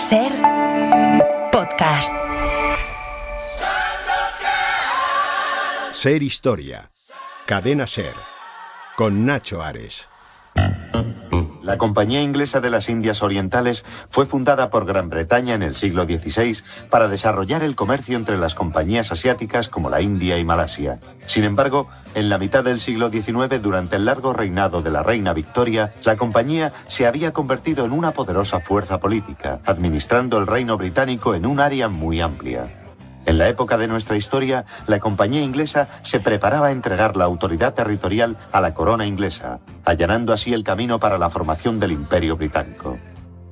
Ser Podcast. Ser Historia. Cadena Ser. Con Nacho Ares. La Compañía Inglesa de las Indias Orientales fue fundada por Gran Bretaña en el siglo XVI para desarrollar el comercio entre las compañías asiáticas como la India y Malasia. Sin embargo, en la mitad del siglo XIX, durante el largo reinado de la reina Victoria, la compañía se había convertido en una poderosa fuerza política, administrando el reino británico en un área muy amplia. En la época de nuestra historia, la compañía inglesa se preparaba a entregar la autoridad territorial a la corona inglesa, allanando así el camino para la formación del Imperio británico.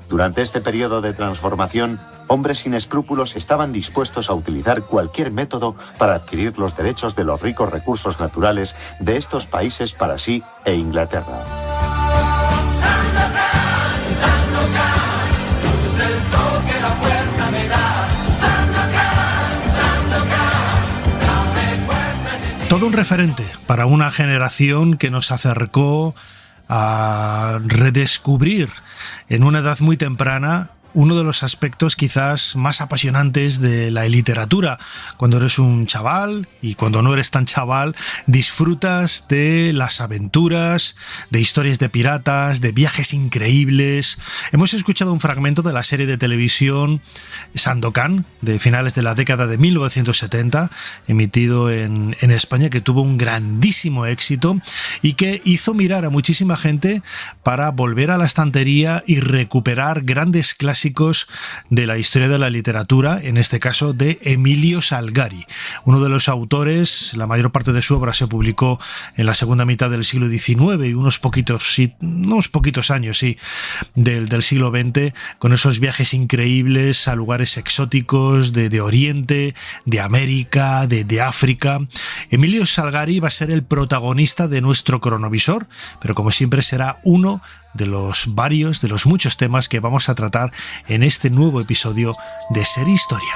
Durante este periodo de transformación, hombres sin escrúpulos estaban dispuestos a utilizar cualquier método para adquirir los derechos de los ricos recursos naturales de estos países para sí e Inglaterra. Todo un referente para una generación que nos acercó a redescubrir en una edad muy temprana uno de los aspectos quizás más apasionantes de la literatura. Cuando eres un chaval y cuando no eres tan chaval, disfrutas de las aventuras, de historias de piratas, de viajes increíbles. Hemos escuchado un fragmento de la serie de televisión Sandokan, de finales de la década de 1970, emitido en España, que tuvo un grandísimo éxito y que hizo mirar a muchísima gente para volver a la estantería y recuperar grandes clásicos de la historia de la literatura, en este caso de Emilio Salgari, uno de los autores. La mayor parte de su obra se publicó en la segunda mitad del siglo XIX y unos poquitos años del siglo XX, con esos viajes increíbles a lugares exóticos de Oriente, de América, de África. Emilio Salgari va a ser el protagonista de nuestro cronovisor, pero como siempre será uno de los muchos temas que vamos a tratar en este nuevo episodio de Ser Historia.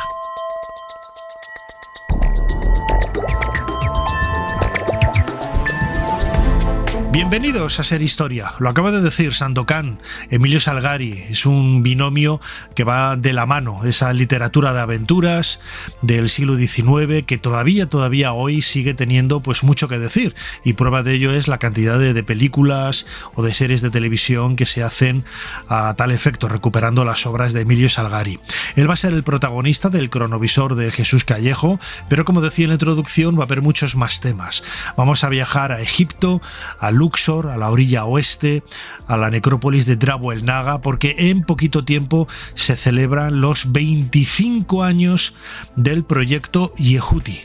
Bienvenidos a Ser Historia. Lo acaba de decir Sandokan, Emilio Salgari. Es un binomio que va de la mano, esa literatura de aventuras del siglo XIX que todavía hoy sigue teniendo pues mucho que decir, y prueba de ello es la cantidad de películas o de series de televisión que se hacen a tal efecto, recuperando las obras de Emilio Salgari. Él va a ser el protagonista del cronovisor de Jesús Callejo, pero como decía en la introducción, va a haber muchos más temas. Vamos a viajar a Egipto, a Luxor, a la orilla oeste, a la necrópolis de Drabo el Naga, porque en poquito tiempo se celebran los 25 años del proyecto Yehuti.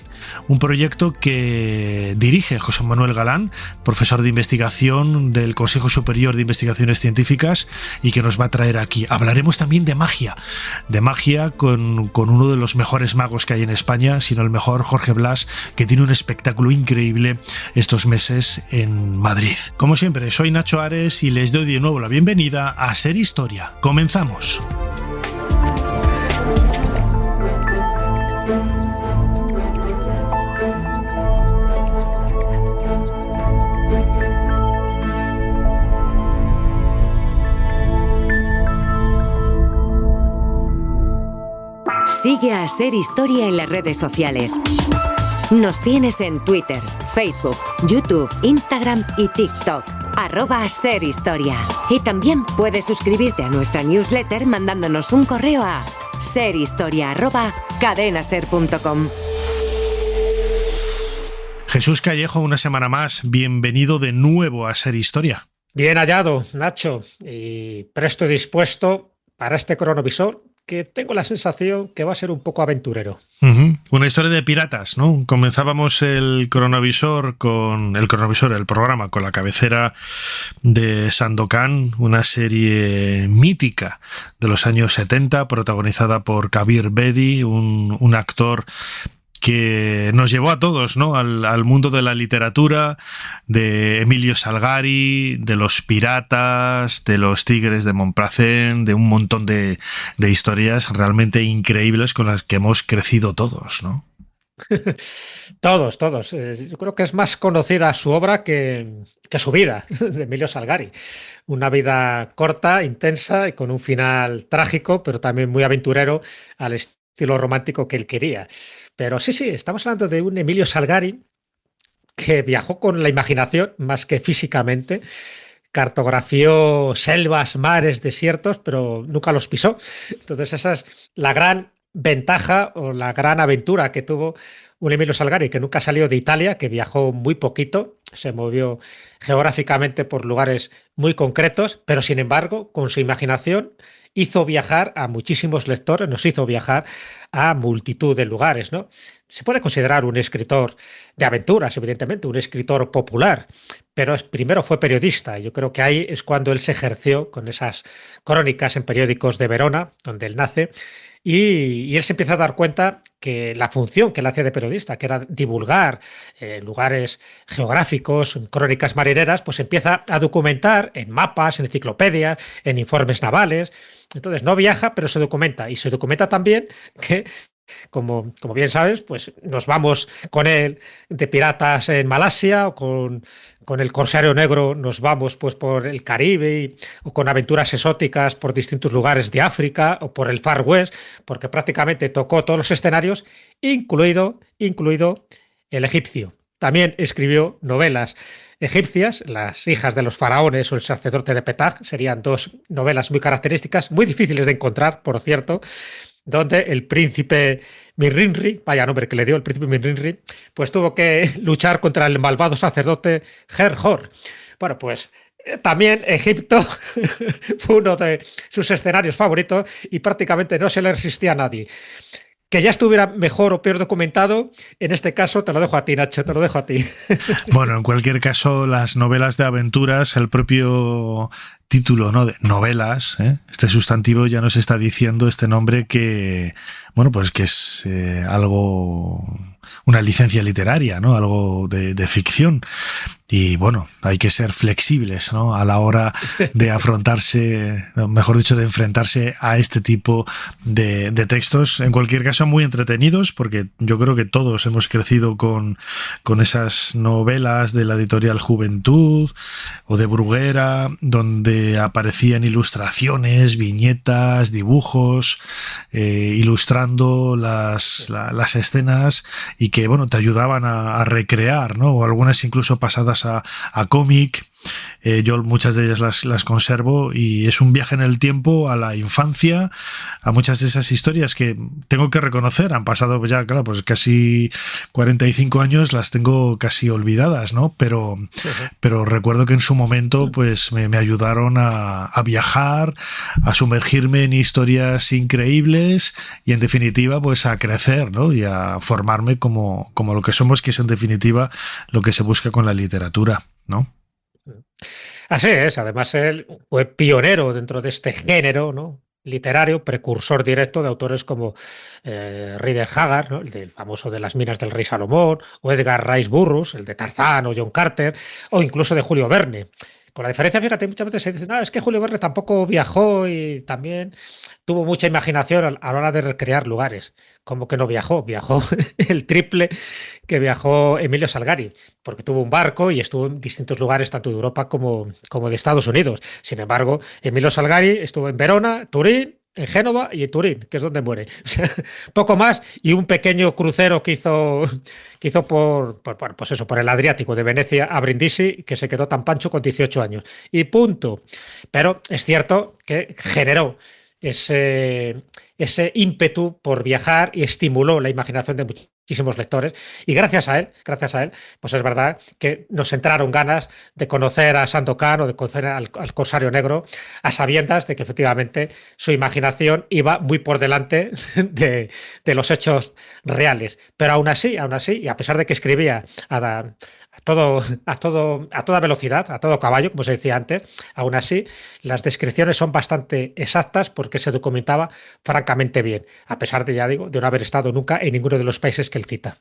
Un proyecto que dirige José Manuel Galán, profesor de investigación del Consejo Superior de Investigaciones Científicas, y que nos va a traer aquí. Hablaremos también de magia con uno de los mejores magos que hay en España, sino el mejor, Jorge Blas, que tiene un espectáculo increíble estos meses en Madrid. Como siempre, soy Nacho Ares y les doy de nuevo la bienvenida a Ser Historia. Comenzamos. Sigue a Ser Historia en las redes sociales. Nos tienes en Twitter, Facebook, YouTube, Instagram y TikTok. @SerHistoria. Y también puedes suscribirte a nuestra newsletter mandándonos un correo a serhistoria@cadenaser.com. Jesús Callejo, una semana más. Bienvenido de nuevo a Ser Historia. Bien hallado, Nacho, y presto y dispuesto para este cronovisor, que tengo la sensación que va a ser un poco aventurero. Una historia de piratas, ¿no? Comenzábamos el programa con la cabecera de Sandokan, una serie mítica de los años 70, protagonizada por Kabir Bedi, un actor que nos llevó a todos, ¿no?, al mundo de la literatura, de Emilio Salgari, de los piratas, de los tigres de Montparnasse, de un montón de historias realmente increíbles con las que hemos crecido todos, ¿no? Todos, todos. Yo creo que es más conocida su obra que su vida, de Emilio Salgari. Una vida corta, intensa y con un final trágico, pero también muy aventurero al estilo romántico que él quería. Pero sí, sí, estamos hablando de un Emilio Salgari que viajó con la imaginación más que físicamente, cartografió selvas, mares, desiertos, pero nunca los pisó. Entonces esa es la gran ventaja o la gran aventura que tuvo un Emilio Salgari, que nunca salió de Italia, que viajó muy poquito, se movió geográficamente por lugares muy concretos, pero sin embargo, con su imaginación hizo viajar a muchísimos lectores, nos hizo viajar a multitud de lugares, ¿no? Se puede considerar un escritor de aventuras, evidentemente, un escritor popular, pero primero fue periodista. Yo creo que ahí es cuando él se ejerció con esas crónicas en periódicos de Verona, donde él nace, y él se empieza a dar cuenta que la función que él hacía de periodista, que era divulgar lugares geográficos, crónicas marineras, pues empieza a documentar en mapas, en enciclopedias, en informes navales. Entonces no viaja, pero se documenta. Y se documenta también que como bien sabes, pues nos vamos con él de piratas en Malasia o con el Corsario Negro nos vamos pues por el Caribe o con aventuras exóticas por distintos lugares de África o por el Far West, porque prácticamente tocó todos los escenarios, incluido el egipcio. También escribió novelas egipcias, Las hijas de los faraones o El sacerdote de Petag, serían dos novelas muy características, muy difíciles de encontrar, por cierto, donde el príncipe Mirrinri, vaya nombre que le dio el príncipe Mirrinri, pues tuvo que luchar contra el malvado sacerdote Herhor. Bueno, pues también Egipto fue uno de sus escenarios favoritos y prácticamente no se le resistía a nadie. Que ya estuviera mejor o peor documentado, en este caso te lo dejo a ti, Nacho, te lo dejo a ti. Bueno, en cualquier caso, las novelas de aventuras, el propio título, ¿no?, de novelas, este sustantivo ya nos está diciendo este nombre que, bueno, pues que es algo, una licencia literaria, ¿no?, algo de ficción. Y bueno, hay que ser flexibles, ¿no?, a la hora de afrontarse, mejor dicho, de enfrentarse a este tipo de textos. En cualquier caso, muy entretenidos, porque yo creo que todos hemos crecido con esas novelas de la editorial Juventud o de Bruguera, donde aparecían ilustraciones, viñetas, dibujos, ilustrando las escenas y que, bueno, te ayudaban a recrear, ¿no?, o algunas incluso pasadas a cómic. Yo muchas de ellas las conservo y es un viaje en el tiempo a la infancia, a muchas de esas historias que tengo que reconocer, han pasado ya, claro, pues casi 45 años, las tengo casi olvidadas, ¿no? Pero recuerdo que en su momento pues me ayudaron a viajar, a sumergirme en historias increíbles y en definitiva pues a crecer, ¿no?, y a formarme como lo que somos, que es en definitiva lo que se busca con la literatura, ¿no? Así es, además él fue pionero dentro de este género, ¿no?, literario, precursor directo de autores como Rider Haggard, ¿no?, el del famoso de Las minas del rey Salomón, o Edgar Rice Burroughs, el de Tarzán o John Carter, o incluso de Julio Verne. Con la diferencia, fíjate, muchas veces se dice, no, es que Julio Verne tampoco viajó y también tuvo mucha imaginación a la hora de recrear lugares. ¿Cómo que no viajó? Viajó el triple que viajó Emilio Salgari, porque tuvo un barco y estuvo en distintos lugares, tanto de Europa como de Estados Unidos. Sin embargo, Emilio Salgari estuvo en Verona, Turín, en Génova y en Turín, que es donde muere. O sea, poco más, y un pequeño crucero que hizo pues eso, por el Adriático, de Venecia a Brindisi, que se quedó tan pancho con 18 años. Y punto. Pero es cierto que generó ese ímpetu por viajar y estimuló la imaginación de muchísimos lectores, y gracias a él, pues es verdad que nos entraron ganas de conocer a Sandokan o de conocer al Corsario Negro, a sabiendas de que efectivamente su imaginación iba muy por delante de los hechos reales. Pero aún así, y a pesar de que escribía a toda velocidad, a todo caballo, como se decía antes, aún así las descripciones son bastante exactas porque se documentaba francamente bien, a pesar de, ya digo, de no haber estado nunca en ninguno de los países que él cita.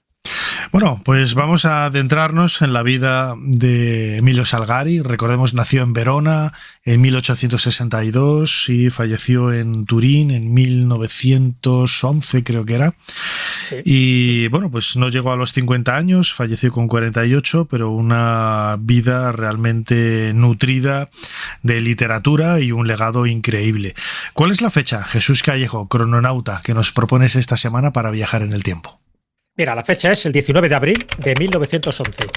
Bueno, pues vamos a adentrarnos en la vida de Emilio Salgari. Recordemos, nació en Verona en 1862 y falleció en Turín en 1911, creo que era. Sí. Y bueno, pues no llegó a los 50 años, falleció con 48, pero una vida realmente nutrida de literatura y un legado increíble. ¿Cuál es la fecha, Jesús Callejo, crononauta, que nos propones esta semana para viajar en el tiempo? Mira, la fecha es el 19 de abril de 1911.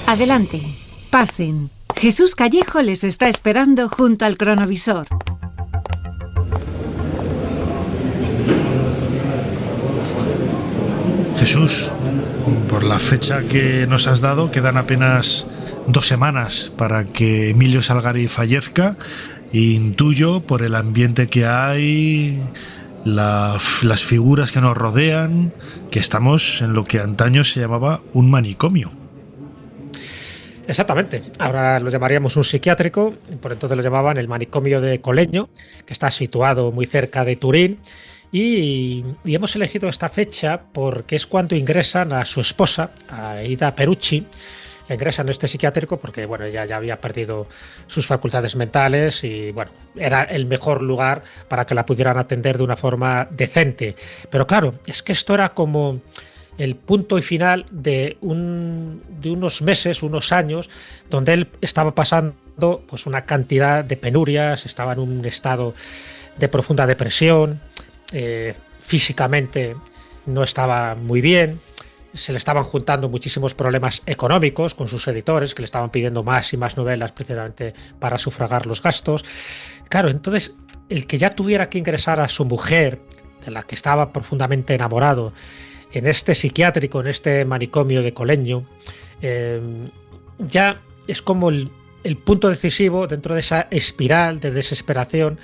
Adelante, pasen. Jesús Callejo les está esperando junto al cronovisor. Jesús, por la fecha que nos has dado, quedan apenas 2 semanas para que Emilio Salgari fallezca. Intuyo, por el ambiente que hay, las figuras que nos rodean, que estamos en lo que antaño se llamaba un manicomio. Exactamente. Ahora lo llamaríamos un psiquiátrico, por entonces lo llamaban el manicomio de Colegno, que está situado muy cerca de Turín. Y hemos elegido esta fecha porque es cuando ingresan a su esposa, a Aida Perucci. La ingresan en este psiquiátrico porque bueno, ella ya había perdido sus facultades mentales y bueno, era el mejor lugar para que la pudieran atender de una forma decente. Pero claro, es que esto era como el punto y final de unos meses, unos años, donde él estaba pasando pues una cantidad de penurias, estaba en un estado de profunda depresión, físicamente no estaba muy bien, se le estaban juntando muchísimos problemas económicos con sus editores, que le estaban pidiendo más y más novelas precisamente para sufragar los gastos. Claro, entonces el que ya tuviera que ingresar a su mujer, de la que estaba profundamente enamorado, en este psiquiátrico, en este manicomio de Colegno, ya es como el punto decisivo dentro de esa espiral de desesperación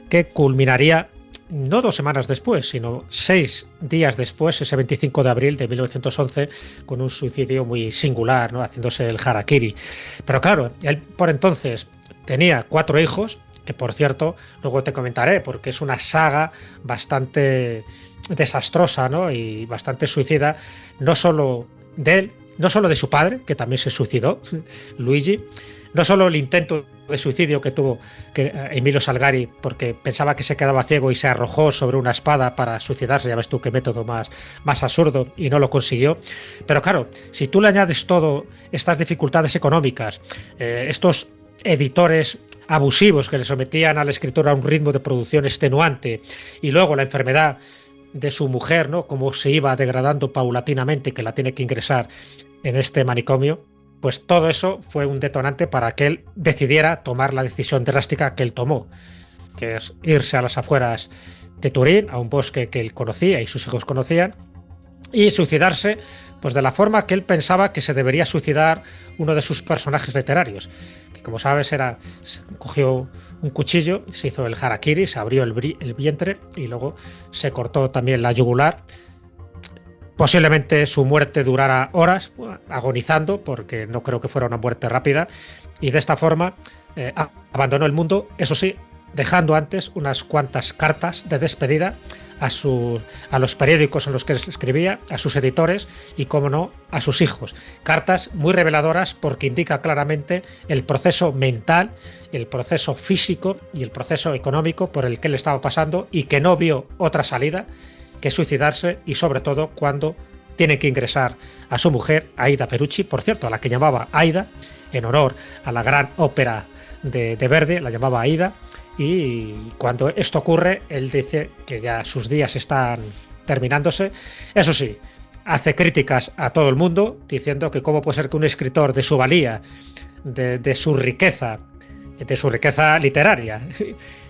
que culminaría no 2 semanas después, sino 6 días después, ese 25 de abril de 1911, con un suicidio muy singular, ¿no? Haciéndose el harakiri. Pero claro, él por entonces tenía 4 hijos, que por cierto, luego te comentaré, porque es una saga bastante desastrosa, ¿no? Y bastante suicida, no solo de él, no solo de su padre, que también se suicidó, Luigi, no solo el intento de suicidio que tuvo Emilio Salgari, porque pensaba que se quedaba ciego y se arrojó sobre una espada para suicidarse, ya ves tú qué método más absurdo, y no lo consiguió. Pero claro, si tú le añades todo estas dificultades económicas, estos editores abusivos que le sometían a la escritura a un ritmo de producción extenuante, y luego la enfermedad de su mujer, ¿no? Cómo se iba degradando paulatinamente, que la tiene que ingresar en este manicomio, pues todo eso fue un detonante para que él decidiera tomar la decisión drástica que él tomó, que es irse a las afueras de Turín, a un bosque que él conocía y sus hijos conocían, y suicidarse pues de la forma que él pensaba que se debería suicidar uno de sus personajes literarios, que como sabes cogió un cuchillo, se hizo el harakiri, se abrió el vientre y luego se cortó también la yugular. Posiblemente su muerte durara horas, agonizando, porque no creo que fuera una muerte rápida, y de esta forma abandonó el mundo, eso sí, dejando antes unas cuantas cartas de despedida a los periódicos en los que escribía, a sus editores y, como no, a sus hijos. Cartas muy reveladoras porque indica claramente el proceso mental, el proceso físico y el proceso económico por el que él estaba pasando y que no vio otra salida que suicidarse, y sobre todo cuando tiene que ingresar a su mujer, Aida Perucci, por cierto, a la que llamaba Aida, en honor a la gran ópera de Verdi, la llamaba Aida, y cuando esto ocurre, él dice que ya sus días están terminándose. Eso sí, hace críticas a todo el mundo, diciendo que cómo puede ser que un escritor de su valía, de su riqueza literaria,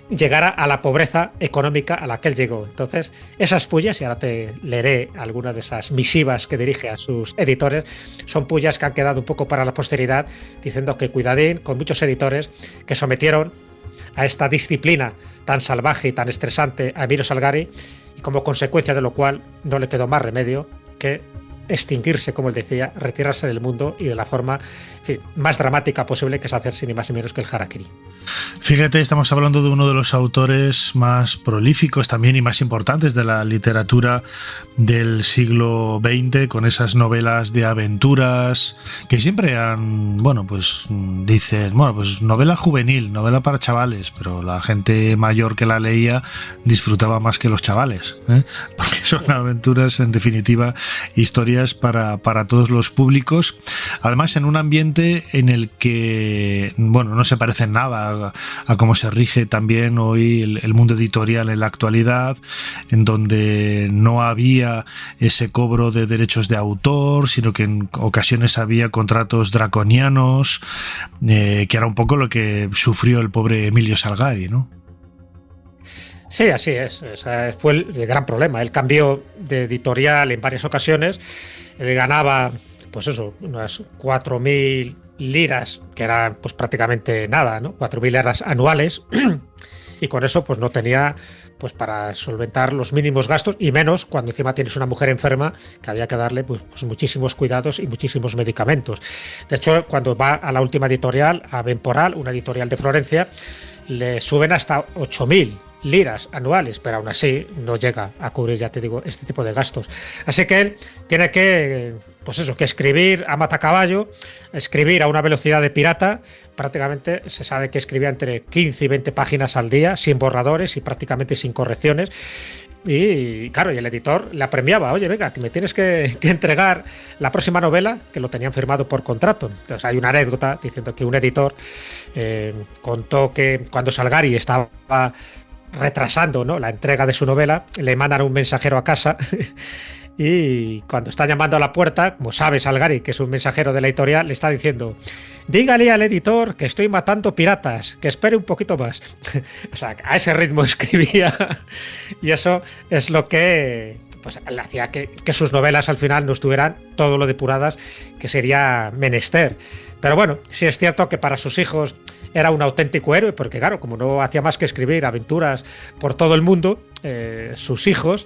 llegara a la pobreza económica a la que él llegó. Entonces, esas pullas, y ahora te leeré algunas de esas misivas que dirige a sus editores, son pullas que han quedado un poco para la posteridad, diciendo que cuidadín con muchos editores que sometieron a esta disciplina tan salvaje y tan estresante a Emilio Salgari, y como consecuencia de lo cual no le quedó más remedio que extinguirse, como él decía, retirarse del mundo y de la forma, en fin, más dramática posible, que es hacerse ni más ni menos que el harakiri. Fíjate, estamos hablando de uno de los autores más prolíficos también y más importantes de la literatura del siglo XX, con esas novelas de aventuras que siempre han, bueno, pues dicen, bueno, pues novela juvenil, novela para chavales, pero la gente mayor que la leía disfrutaba más que los chavales, ¿eh? Porque son aventuras, en definitiva, historias para todos los públicos, además en un ambiente en el que, bueno, no se parece en nada a cómo se rige también hoy el mundo editorial en la actualidad, en donde no había ese cobro de derechos de autor, sino que en ocasiones había contratos draconianos, que era un poco lo que sufrió el pobre Emilio Salgari, ¿no? Sí, así es. O sea, fue el gran problema. Él cambió de editorial en varias ocasiones. Él ganaba, pues eso, unas 4.000 liras, que eran pues prácticamente nada, ¿no? 4.000 liras anuales. Y con eso pues no tenía pues para solventar los mínimos gastos, y menos cuando encima tienes una mujer enferma que había que darle pues muchísimos cuidados y muchísimos medicamentos. De hecho, cuando va a la última editorial, a Benporal, una editorial de Florencia, le suben hasta 8.000 liras anuales, pero aún así no llega a cubrir, ya te digo, este tipo de gastos. Así que él tiene que, pues eso, que escribir a matacaballo, escribir a una velocidad de pirata. Prácticamente se sabe que escribía entre 15 y 20 páginas al día, sin borradores y prácticamente sin correcciones. Y claro, y el editor le apremiaba, oye, venga, que me tienes que entregar la próxima novela, que lo tenían firmado por contrato. Entonces hay una anécdota diciendo que un editor contó que cuando Salgari estaba retrasando, ¿no?, la entrega de su novela, le mandan un mensajero a casa y cuando está llamando a la puerta, como sabe Salgari, que es un mensajero de la editorial, le está diciendo: dígale al editor que estoy matando piratas, que espere un poquito más. O sea, a ese ritmo escribía, y eso es lo que pues le hacía que sus novelas al final no estuvieran todo lo depuradas que sería menester. Pero bueno, sí es cierto que para sus hijos era un auténtico héroe, porque claro, como no hacía más que escribir aventuras por todo el mundo, sus hijos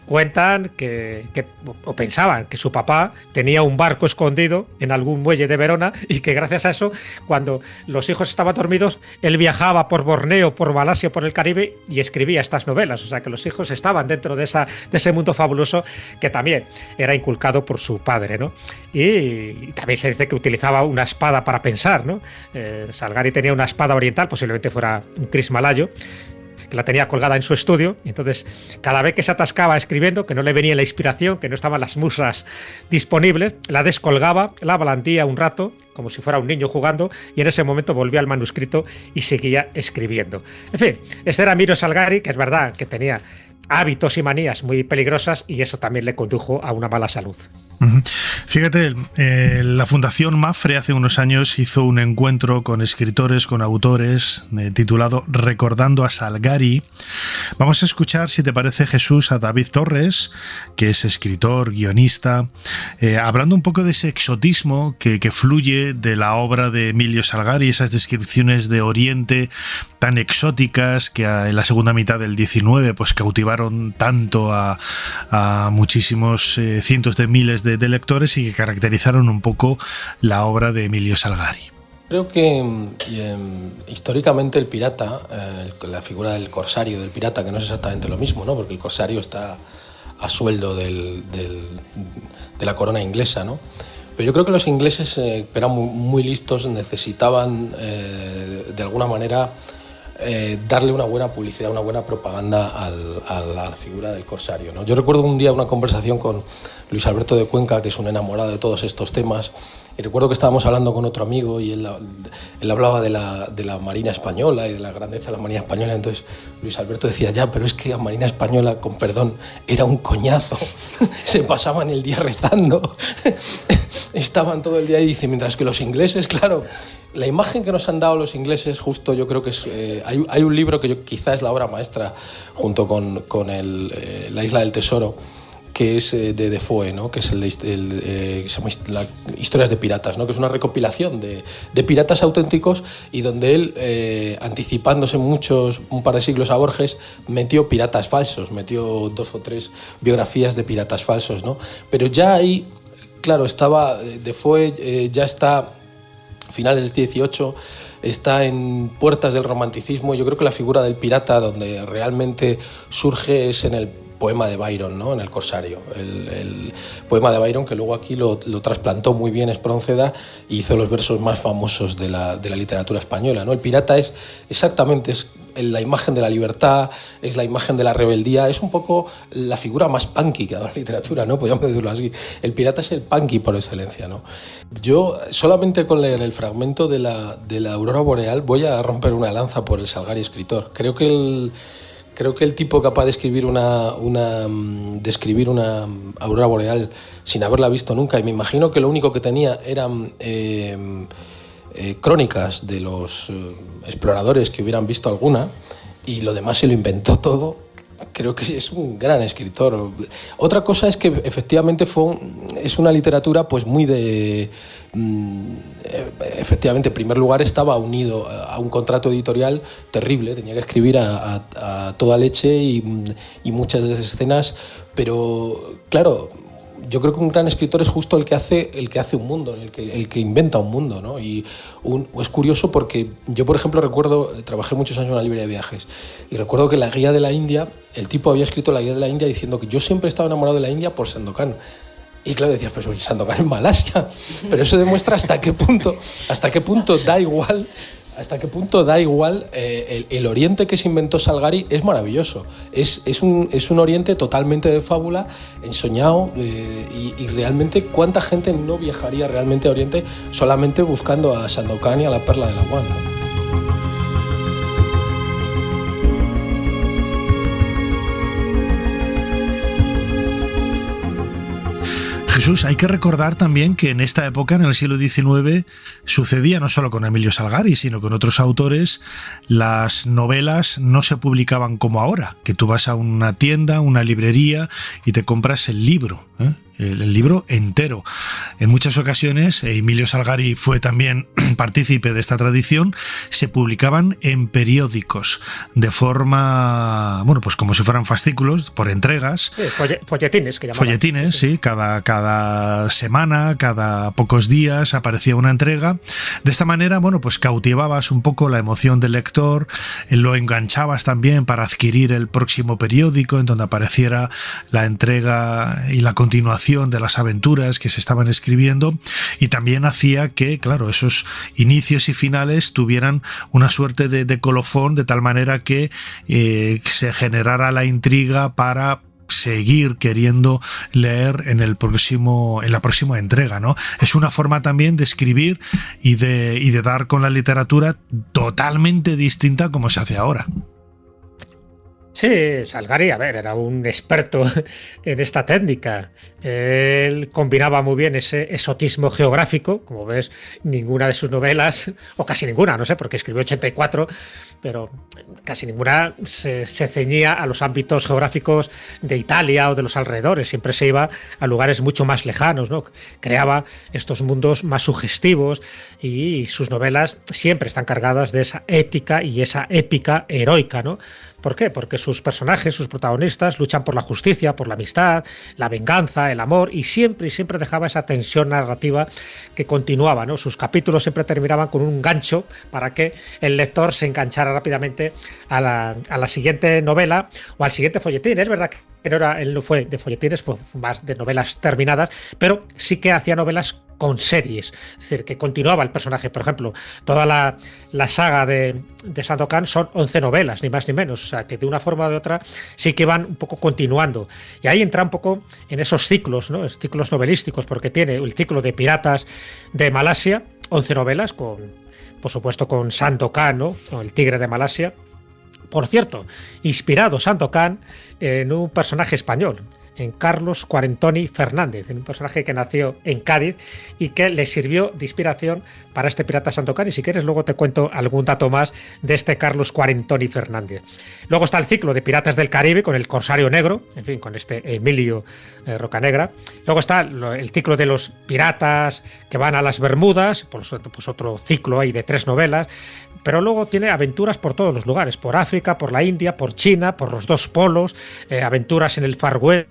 cuentan o pensaban que su papá tenía un barco escondido en algún muelle de Verona, y que gracias a eso, cuando los hijos estaban dormidos, él viajaba por Borneo, por Malasia, por el Caribe, y escribía estas novelas. O sea, que los hijos estaban dentro de ese mundo fabuloso que también era inculcado por su padre, ¿no? Y también se dice que utilizaba una espada para pensar, ¿no? Salgari tenía una espada oriental, posiblemente fuera un krismalayo, que la tenía colgada en su estudio, y entonces cada vez que se atascaba escribiendo, que no le venía la inspiración, que no estaban las musas disponibles, la descolgaba, la blandía un rato, como si fuera un niño jugando, y en ese momento volvía al manuscrito y seguía escribiendo. En fin, ese era Emilio Salgari, que es verdad que tenía hábitos y manías muy peligrosas, y eso también le condujo a una mala salud. Fíjate, la Fundación Mafre hace unos años hizo un encuentro con escritores, con autores, titulado Recordando a Salgari. Vamos a escuchar, si te parece, Jesús, a David Torres, que es escritor, guionista, hablando un poco de ese exotismo que fluye de la obra de Emilio Salgari, esas descripciones de Oriente tan exóticas que en la segunda mitad del XIX pues cautivaron tanto a muchísimos cientos de miles de lectores, y que caracterizaron un poco la obra de Emilio Salgari. Creo que históricamente el pirata, la figura del corsario, del pirata, que no es exactamente lo mismo, ¿no?, porque el corsario está a sueldo de la corona inglesa, ¿no? Pero yo creo que los ingleses, eran muy listos, necesitaban de alguna manera darle una buena publicidad, una buena propaganda a la figura del corsario, ¿no? Yo recuerdo un día una conversación con Luis Alberto de Cuenca, que es un enamorado de todos estos temas, y recuerdo que estábamos hablando con otro amigo y él hablaba de la Marina Española y de la grandeza de la Marina Española. Entonces Luis Alberto decía: ya, pero es que la Marina Española, con perdón, era un coñazo. Se pasaban el día rezando, estaban todo el día ahí. Dice, mientras que los ingleses, claro, la imagen que nos han dado los ingleses, justo yo creo que es... hay un libro que quizá es la obra maestra, junto con La Isla del Tesoro, que es de Defoe, ¿no?, que es que se llama Historias de Piratas, ¿no?, que es una recopilación de piratas auténticos, y donde él, anticipándose un par de siglos a Borges, metió piratas falsos, metió 2 o 3 biografías de piratas falsos, ¿no? Pero ya ahí claro, estaba Defoe ya está finales del 18, está en puertas del romanticismo. Yo creo que la figura del pirata donde realmente surge es en el poema de Byron, ¿no? En El Corsario, el poema de Byron, que luego aquí lo trasplantó muy bien Espronceda y hizo los versos más famosos de la literatura española, ¿no? El pirata es exactamente la imagen de la libertad, es la imagen de la rebeldía, es un poco la figura más punky de la literatura, ¿no? Podríamos decirlo así. El pirata es el punky por excelencia, ¿no? Yo solamente con leer el fragmento de la aurora boreal voy a romper una lanza por el Salgari escritor. Creo que el tipo capaz de describir una aurora boreal sin haberla visto nunca, y me imagino que lo único que tenía eran crónicas de los exploradores que hubieran visto alguna, y lo demás se lo inventó todo. Creo que es un gran escritor. Otra cosa es que efectivamente es una literatura pues muy de... efectivamente, en primer lugar estaba unido a un contrato editorial terrible, tenía que escribir a toda leche y muchas de esas escenas, pero claro, yo creo que un gran escritor es justo el que hace un mundo, el que inventa un mundo, ¿no? Y es curioso porque yo, por ejemplo, trabajé muchos años en una librería de viajes y recuerdo que la guía de la India, el tipo había escrito la guía de la India diciendo que yo siempre he estado enamorado de la India por Sandokan. Y claro, decías, pues Sandokan en Malasia. Pero eso demuestra hasta qué punto da igual. Hasta qué punto da igual el Oriente que se inventó Salgari es maravilloso. Es un Oriente totalmente de fábula, ensoñado, y realmente cuánta gente no viajaría realmente a Oriente solamente buscando a Sandokan y a la perla del Agua, ¿no? Jesús, hay que recordar también que en esta época, en el siglo XIX, sucedía no solo con Emilio Salgari, sino con otros autores, las novelas no se publicaban como ahora, que tú vas a una tienda, una librería y te compras el libro, ¿eh? El libro entero. En muchas ocasiones, Emilio Salgari fue también partícipe de esta tradición, se publicaban en periódicos de forma, bueno, pues como si fueran fascículos, por entregas. Sí, folletines, que llamaban. Folletines, sí, cada semana, cada pocos días aparecía una entrega. De esta manera, bueno, pues cautivabas un poco la emoción del lector, lo enganchabas también para adquirir el próximo periódico en donde apareciera la entrega y la continuación de las aventuras que se estaban escribiendo, y también hacía que, claro, esos inicios y finales tuvieran una suerte de colofón, de tal manera que se generara la intriga para seguir queriendo leer en la próxima entrega, ¿no? Es una forma también de escribir y de dar con la literatura totalmente distinta como se hace ahora. Sí, Salgari, a ver, era un experto en esta técnica. Él combinaba muy bien ese exotismo geográfico. Como ves, ninguna de sus novelas, o casi ninguna, no sé, porque escribió 84, pero casi ninguna se ceñía a los ámbitos geográficos de Italia o de los alrededores. Siempre se iba a lugares mucho más lejanos, ¿no? Creaba estos mundos más sugestivos, y sus novelas siempre están cargadas de esa ética y esa épica heroica, ¿no? ¿Por qué? Porque sus personajes, sus protagonistas, luchan por la justicia, por la amistad, la venganza, el amor, y siempre dejaba esa tensión narrativa que continuaba, ¿no? Sus capítulos siempre terminaban con un gancho para que el lector se enganchara rápidamente a la siguiente novela o al siguiente folletín. Es verdad que él no fue de folletines, fue más de novelas terminadas, pero sí que hacía novelas con series, es decir, que continuaba el personaje. Por ejemplo, toda la saga de Sandokan son 11 novelas, ni más ni menos, o sea, que de una forma o de otra sí que van un poco continuando. Y ahí entra un poco en esos ciclos, ¿no? Ciclos novelísticos, porque tiene el ciclo de Piratas de Malasia, 11 novelas, por supuesto con Sandokan, ¿no? Con el tigre de Malasia. Por cierto, inspirado Sandokan en un personaje español, en Carlos Cuarentoni Fernández, en un personaje que nació en Cádiz y que le sirvió de inspiración para este pirata Sandokan. Y si quieres luego te cuento algún dato más de este Carlos Cuarentoni Fernández. Luego está el ciclo de Piratas del Caribe con el Corsario Negro, en fin, con este Emilio Rocanegra. Luego está el ciclo de los piratas que van a las Bermudas, pues otro ciclo ahí de 3 novelas. Pero luego tiene aventuras por todos los lugares, por África, por la India, por China, por los 2 polos, aventuras en el Far West,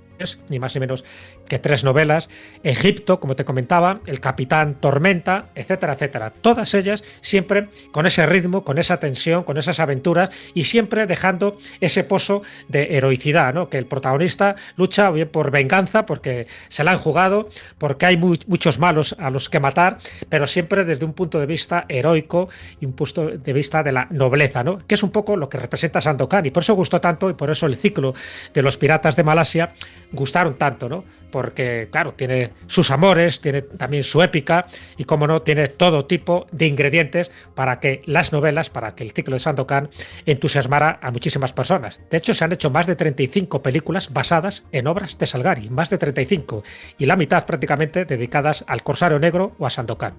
ni más ni menos que 3 novelas, Egipto, como te comentaba, El Capitán Tormenta, etcétera, etcétera. Todas ellas siempre con ese ritmo, con esa tensión, con esas aventuras y siempre dejando ese pozo de heroicidad, ¿no? Que el protagonista lucha bien por venganza, porque se la han jugado, porque hay muchos malos a los que matar, pero siempre desde un punto de vista heroico y un punto de vista de la nobleza, ¿no? Que es un poco lo que representa Sandokan, y por eso gustó tanto y por eso el ciclo de los piratas de Malasia gustaron tanto, ¿no? Porque, claro, tiene sus amores, tiene también su épica y, como no, tiene todo tipo de ingredientes para que las novelas, para que el ciclo de Sandokan entusiasmara a muchísimas personas. De hecho, se han hecho más de 35 películas basadas en obras de Salgari, más de 35, y la mitad prácticamente dedicadas al Corsario Negro o a Sandokan.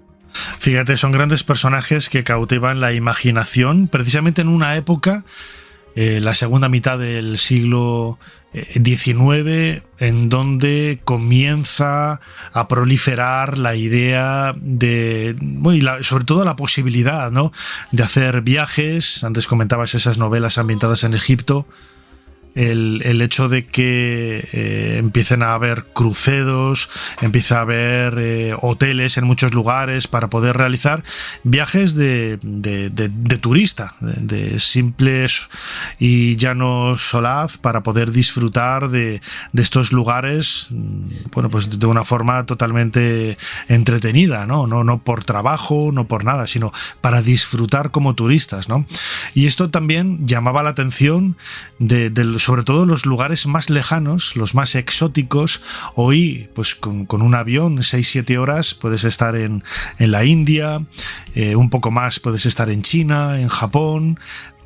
Fíjate, son grandes personajes que cautivan la imaginación, precisamente en una época, la segunda mitad del siglo XIX, en donde comienza a proliferar la idea de, bueno, sobre todo la posibilidad, ¿no?, de hacer viajes. Antes comentabas esas novelas ambientadas en Egipto. El hecho de que empiecen a haber cruceros, empieza a haber hoteles en muchos lugares para poder realizar viajes de turista, de simples y llano solaz, para poder disfrutar de estos lugares, bueno, pues de una forma totalmente entretenida, ¿no? No por trabajo, no por nada, sino para disfrutar como turistas, ¿no? Y esto también llamaba la atención sobre todo los lugares más lejanos, los más exóticos. Hoy, pues con un avión, 6-7 horas, puedes estar en la India, un poco más puedes estar en China, en Japón,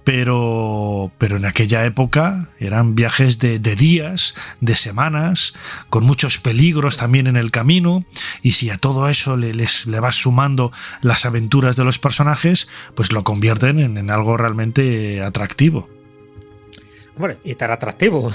pero en aquella época eran viajes de días, de semanas, con muchos peligros también en el camino, y si a todo eso le vas sumando las aventuras de los personajes, pues lo convierten en algo realmente atractivo. Hombre, y tan atractivo.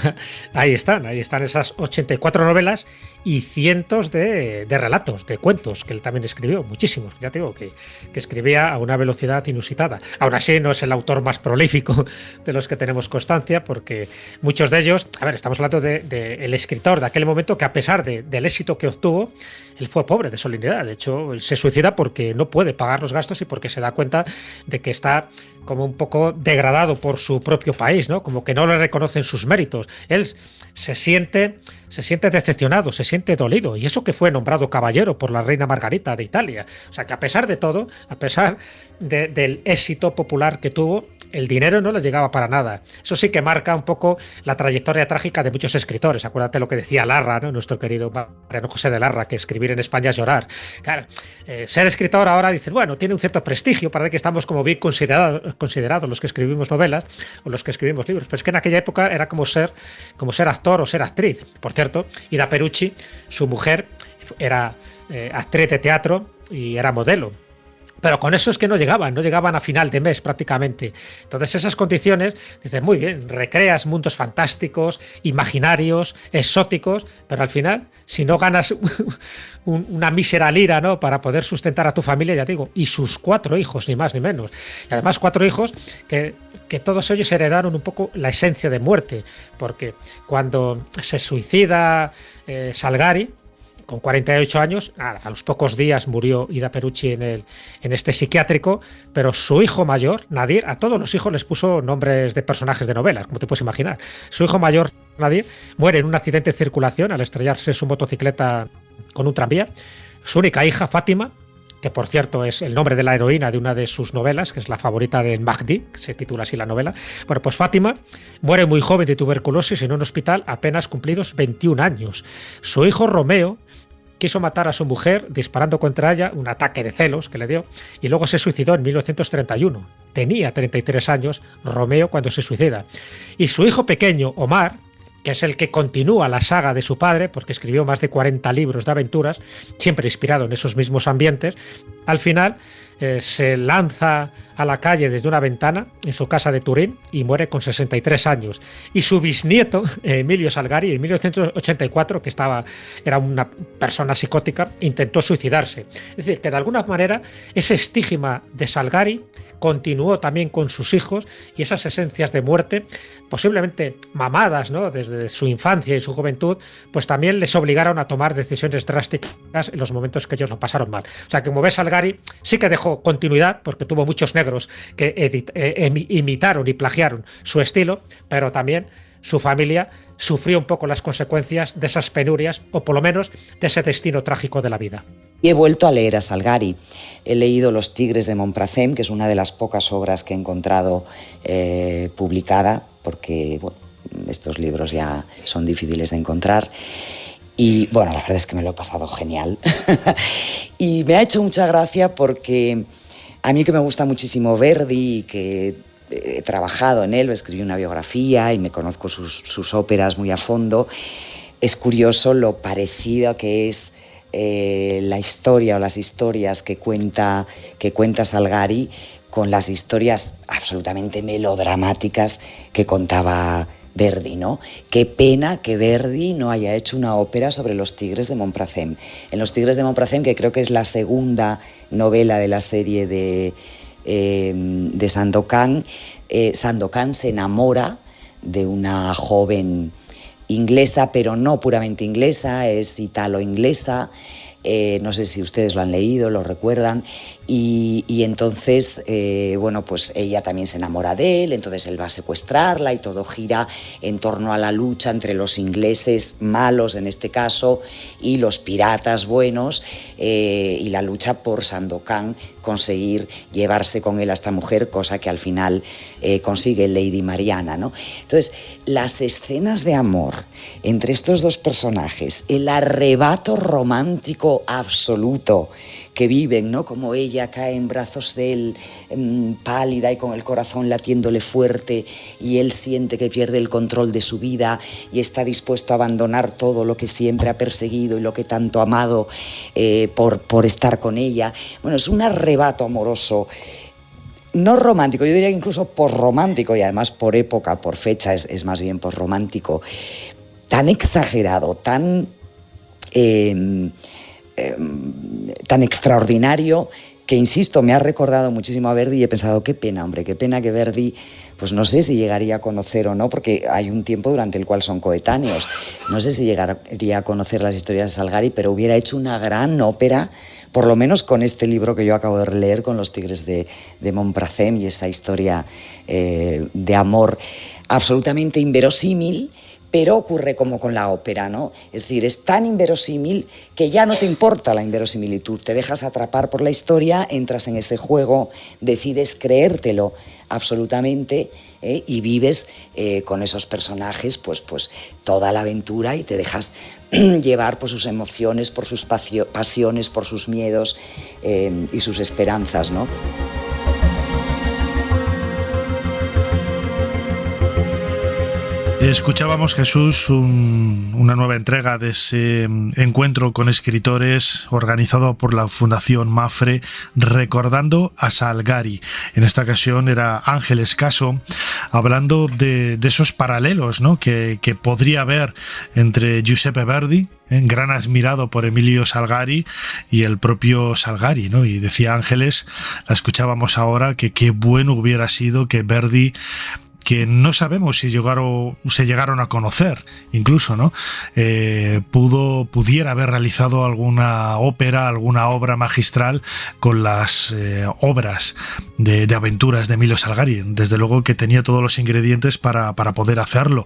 Ahí están esas 84 novelas y cientos de relatos, de cuentos, que él también escribió, muchísimos. Ya te digo que escribía a una velocidad inusitada. Aún así, no es el autor más prolífico de los que tenemos constancia, porque muchos de ellos, estamos hablando del escritor de aquel momento que, a pesar del éxito que obtuvo, él fue pobre de solemnidad. De hecho, él se suicida porque no puede pagar los gastos y porque se da cuenta de que está como un poco degradado por su propio país, ¿no? Como que no le reconocen sus méritos. Él se siente decepcionado, se siente dolido, y eso que fue nombrado caballero por la reina Margarita de Italia. O sea, que a pesar de todo, a pesar del éxito popular que tuvo, el dinero no le llegaba para nada. Eso sí que marca un poco la trayectoria trágica de muchos escritores. Acuérdate lo que decía Larra, ¿no?, nuestro querido Mariano José de Larra, que escribir en España es llorar. Claro, ser escritor ahora, dices, bueno, tiene un cierto prestigio, parece que estamos como bien considerados los que escribimos novelas o los que escribimos libros, pero es que en aquella época era como ser actor o ser actriz. Por cierto, Ida Perucci, su mujer, era actriz de teatro y era modelo. Pero con eso es que no llegaban a final de mes prácticamente. Entonces, esas condiciones, dices, muy bien, recreas mundos fantásticos, imaginarios, exóticos, pero al final, si no ganas una mísera lira, ¿no?, para poder sustentar a tu familia, ya digo, y sus 4 hijos, ni más ni menos. Y además 4 hijos que todos ellos heredaron un poco la esencia de muerte, porque cuando se suicida Salgari, con 48 años, a los pocos días murió Ida Perucci en este psiquiátrico, pero su hijo mayor, Nadir, a todos los hijos les puso nombres de personajes de novelas, como te puedes imaginar. Su hijo mayor, Nadir, muere en un accidente de circulación al estrellarse su motocicleta con un tranvía. Su única hija, Fátima, que por cierto es el nombre de la heroína de una de sus novelas, que es la favorita de Mahdi, que se titula así la novela. Bueno, pues Fátima muere muy joven de tuberculosis en un hospital, apenas cumplidos 21 años. Su hijo Romeo quiso matar a su mujer disparando contra ella, un ataque de celos que le dio, y luego se suicidó en 1931. Tenía 33 años Romeo cuando se suicida. Y su hijo pequeño, Omar, que es el que continúa la saga de su padre, porque escribió más de 40 libros de aventuras, siempre inspirado en esos mismos ambientes, al final se lanza a la calle desde una ventana en su casa de Turín y muere con 63 años. Y su bisnieto, Emilio Salgari, en 1984, que era una persona psicótica, intentó suicidarse. Es decir, que de alguna manera ese estigma de Salgari continuó también con sus hijos, y esas esencias de muerte, posiblemente mamadas, ¿no?, desde su infancia y su juventud, pues también les obligaron a tomar decisiones drásticas en los momentos que ellos lo pasaron mal. O sea que, como ves, Salgari sí que dejó continuidad, porque tuvo muchos negros que imitaron y plagiaron su estilo, pero también su familia sufrió un poco las consecuencias de esas penurias, o por lo menos de ese destino trágico de la vida. Y he vuelto a leer a Salgari. He leído Los Tigres de Montparnasse, que es una de las pocas obras que he encontrado publicada, porque bueno, estos libros ya son difíciles de encontrar. Y bueno, la verdad es que me lo he pasado genial. Y me ha hecho mucha gracia porque a mí, que me gusta muchísimo Verdi y que he trabajado en él, escribí una biografía y me conozco sus óperas muy a fondo, es curioso lo parecido que es la historia o las historias que cuenta Salgari con las historias absolutamente melodramáticas que contaba Verdi, ¿no? Qué pena que Verdi no haya hecho una ópera sobre Los Tigres de Montparnasse. En Los Tigres de Montparnasse, que creo que es la segunda novela de la serie de Sandokan, Sandokan se enamora de una joven inglesa, pero no puramente inglesa, es italo-inglesa. No sé si ustedes lo han leído, lo recuerdan, y entonces, bueno, pues ella también se enamora de él, entonces él va a secuestrarla y todo gira en torno a la lucha entre los ingleses malos, en este caso, y los piratas buenos, y la lucha por Sandokan conseguir llevarse con él a esta mujer, cosa que al final consigue Lady Mariana, ¿no? Entonces, las escenas de amor entre estos dos personajes, el arrebato romántico absoluto que viven, ¿no? Como ella cae en brazos de él, pálida y con el corazón latiéndole fuerte, y él siente que pierde el control de su vida y está dispuesto a abandonar todo lo que siempre ha perseguido y lo que tanto ha amado por estar con ella. Bueno, es un arrebato amoroso, no romántico, yo diría que incluso posromántico, y además por época, por fecha, es más bien posromántico, tan exagerado, tan extraordinario, que, insisto, me ha recordado muchísimo a Verdi, y he pensado, qué pena, hombre, qué pena que Verdi, pues no sé si llegaría a conocer o no, porque hay un tiempo durante el cual son coetáneos, no sé si llegaría a conocer las historias de Salgari, pero hubiera hecho una gran ópera, por lo menos con este libro que yo acabo de releer, con Los Tigres de Montparnasse, y esa historia de amor absolutamente inverosímil, pero ocurre como con la ópera, ¿no? Es decir, es tan inverosímil que ya no te importa la inverosimilitud, te dejas atrapar por la historia, entras en ese juego, decides creértelo absolutamente, y vives con esos personajes pues toda la aventura, y te dejas llevar por sus emociones, por sus pasiones, por sus miedos y sus esperanzas, ¿no? Escuchábamos, Jesús, una nueva entrega de ese encuentro con escritores organizado por la Fundación Mafre, recordando a Salgari. En esta ocasión era Ángeles Caso, hablando de esos paralelos, ¿no?, que podría haber entre Giuseppe Verdi, gran admirado por Emilio Salgari, y el propio Salgari, ¿no? Y decía Ángeles, la escuchábamos ahora, que qué bueno hubiera sido que Verdi, que no sabemos si se llegaron a conocer, incluso, ¿no?, pudiera haber realizado alguna ópera, alguna obra magistral con las obras de aventuras de Emilio Salgari. Desde luego que tenía todos los ingredientes para poder hacerlo.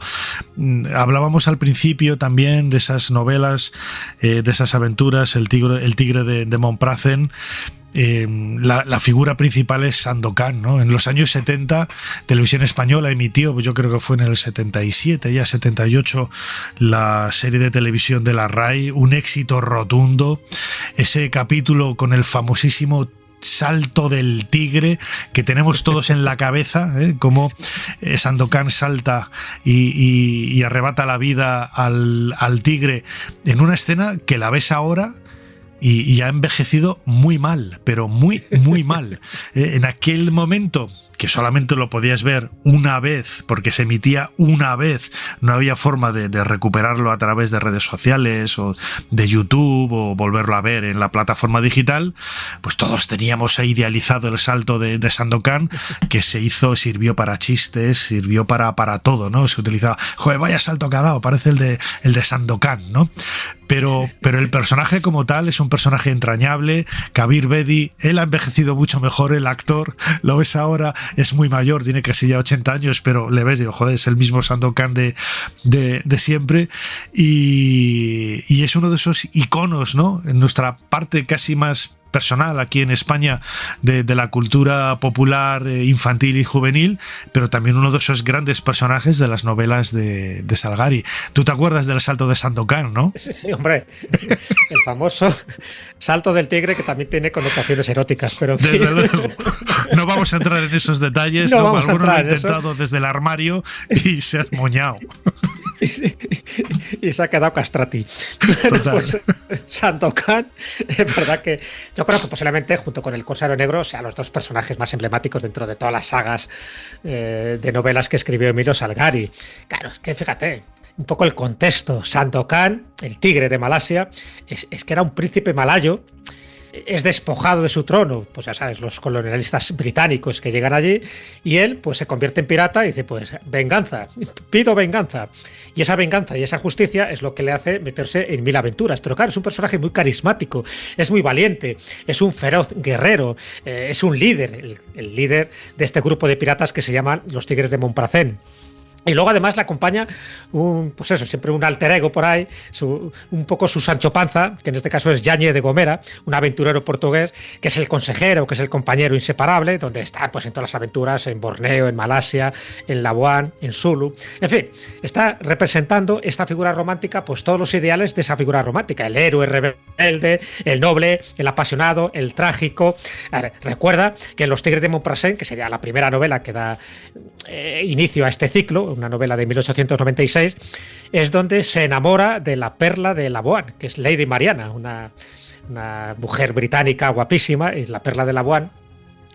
Hablábamos al principio también de esas novelas, de esas aventuras, El Tigre de Montparnasse. La figura principal es Sandokan, ¿no? En los años 70, Televisión Española emitió, yo creo que fue en el 77, ya 78, la serie de televisión de la RAI, un éxito rotundo. Ese capítulo con el famosísimo salto del tigre que tenemos todos en la cabeza, como Sandokan salta y arrebata la vida al tigre, en una escena que la ves ahora y ha envejecido muy mal, pero muy, muy mal. En aquel momento, que solamente lo podías ver una vez, porque se emitía una vez, no había forma de recuperarlo a través de redes sociales o de YouTube o volverlo a ver en la plataforma digital, pues todos teníamos idealizado el salto de Sandokan, que sirvió para chistes, sirvió para todo, ¿no? Se utilizaba, joder, vaya salto que ha dado, parece el de Sandokan, ¿no? Pero el personaje como tal es un personaje entrañable. Kabir Bedi, él ha envejecido mucho mejor, el actor, lo ves ahora, es muy mayor, tiene casi ya 80 años, pero le ves, digo, joder, es el mismo Sandokan de siempre, y es uno de esos iconos, ¿no? En nuestra parte casi más personal aquí en España de la cultura popular infantil y juvenil, pero también uno de esos grandes personajes de las novelas de Salgari. ¿Tú te acuerdas del salto de Sandokan, no? Sí, hombre, el famoso salto del tigre, que también tiene connotaciones eróticas, pero desde luego, no vamos a entrar en esos detalles, ¿no? Alguno lo ha intentado desde el armario y se ha moñado. Sí. Y se ha quedado castrati. Total. Pues Sandokan, es verdad que yo creo que posiblemente junto con el Corsario Negro sean los dos personajes más emblemáticos dentro de todas las sagas de novelas que escribió Emilio Salgari. Claro, es que fíjate, un poco el contexto. Sandokan, el tigre de Malasia, es que era un príncipe malayo. Es despojado de su trono, pues ya sabes, los colonialistas británicos que llegan allí, y él pues se convierte en pirata y dice, pues venganza, pido venganza. Y esa venganza y esa justicia es lo que le hace meterse en mil aventuras. Pero claro, es un personaje muy carismático, es muy valiente, es un feroz guerrero, es un líder, el líder de este grupo de piratas que se llaman los Tigres de Montparnasse. Y luego además le acompaña siempre un alter ego por ahí, un poco su Sancho Panza, que en este caso es Yáñez de Gomera, un aventurero portugués, que es el consejero, que es el compañero inseparable, donde está pues en todas las aventuras, en Borneo, en Malasia, en Labuan, en Sulu. En fin, está representando esta figura romántica, pues todos los ideales de esa figura romántica, el héroe rebelde, el noble, el apasionado, el trágico. Recuerda que en Los Tigres de Montparnasse, que sería la primera novela que da inicio a este ciclo, una novela de 1896, es donde se enamora de la perla de Labuan, que es Lady Mariana, una mujer británica guapísima, es la perla de Labuan.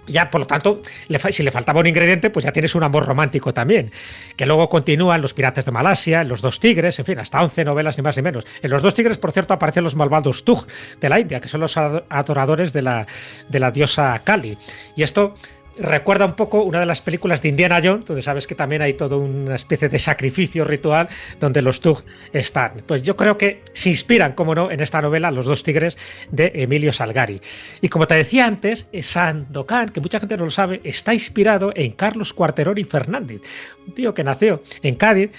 Ya, por lo tanto, si le faltaba un ingrediente, pues ya tienes un amor romántico también, que luego continúan Los Piratas de Malasia, en Los Dos Tigres, en fin, hasta 11 novelas, ni más ni menos. En Los Dos Tigres, por cierto, aparecen los malvados Tug de la India, que son los adoradores de la diosa Kali. Y esto recuerda un poco una de las películas de Indiana Jones, donde sabes que también hay toda una especie de sacrificio ritual donde los Tug están. Pues yo creo que se inspiran, como no, en esta novela Los Dos Tigres de Emilio Salgari. Y como te decía antes, Sandokan, que mucha gente no lo sabe, está inspirado en Carlos Cuarterón y Fernández, un tío que nació en Cádiz,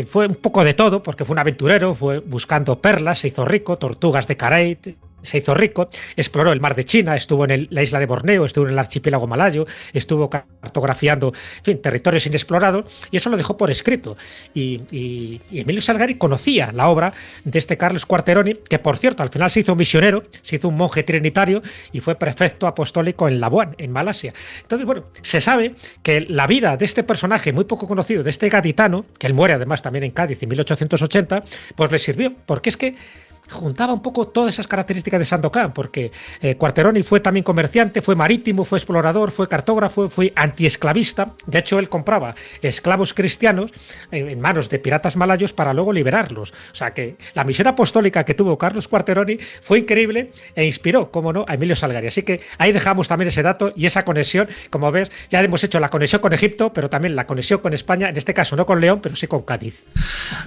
fue un poco de todo, porque fue un aventurero, fue buscando perlas, se hizo rico, tortugas de Carey, se hizo rico, exploró el mar de China, estuvo en la isla de Borneo, estuvo en el archipiélago malayo, estuvo cartografiando, en fin, territorios inexplorados, y eso lo dejó por escrito. Y Emilio Salgari conocía la obra de este Carlos Cuarteroni, que por cierto al final se hizo misionero, se hizo un monje trinitario y fue prefecto apostólico en Labuan, en Malasia. Entonces, bueno, se sabe que la vida de este personaje muy poco conocido, de este gaditano, que él muere además también en Cádiz en 1880, pues le sirvió, porque es que juntaba un poco todas esas características de Sandokan, porque Cuarteroni fue también comerciante, fue marítimo, fue explorador, fue cartógrafo, fue antiesclavista. De hecho, él compraba esclavos cristianos en manos de piratas malayos para luego liberarlos. O sea que la misión apostólica que tuvo Carlos Cuarteroni fue increíble e inspiró, como no, a Emilio Salgari. Así que ahí dejamos también ese dato y esa conexión. Como ves, ya hemos hecho la conexión con Egipto, pero también la conexión con España, en este caso no con León, pero sí con Cádiz.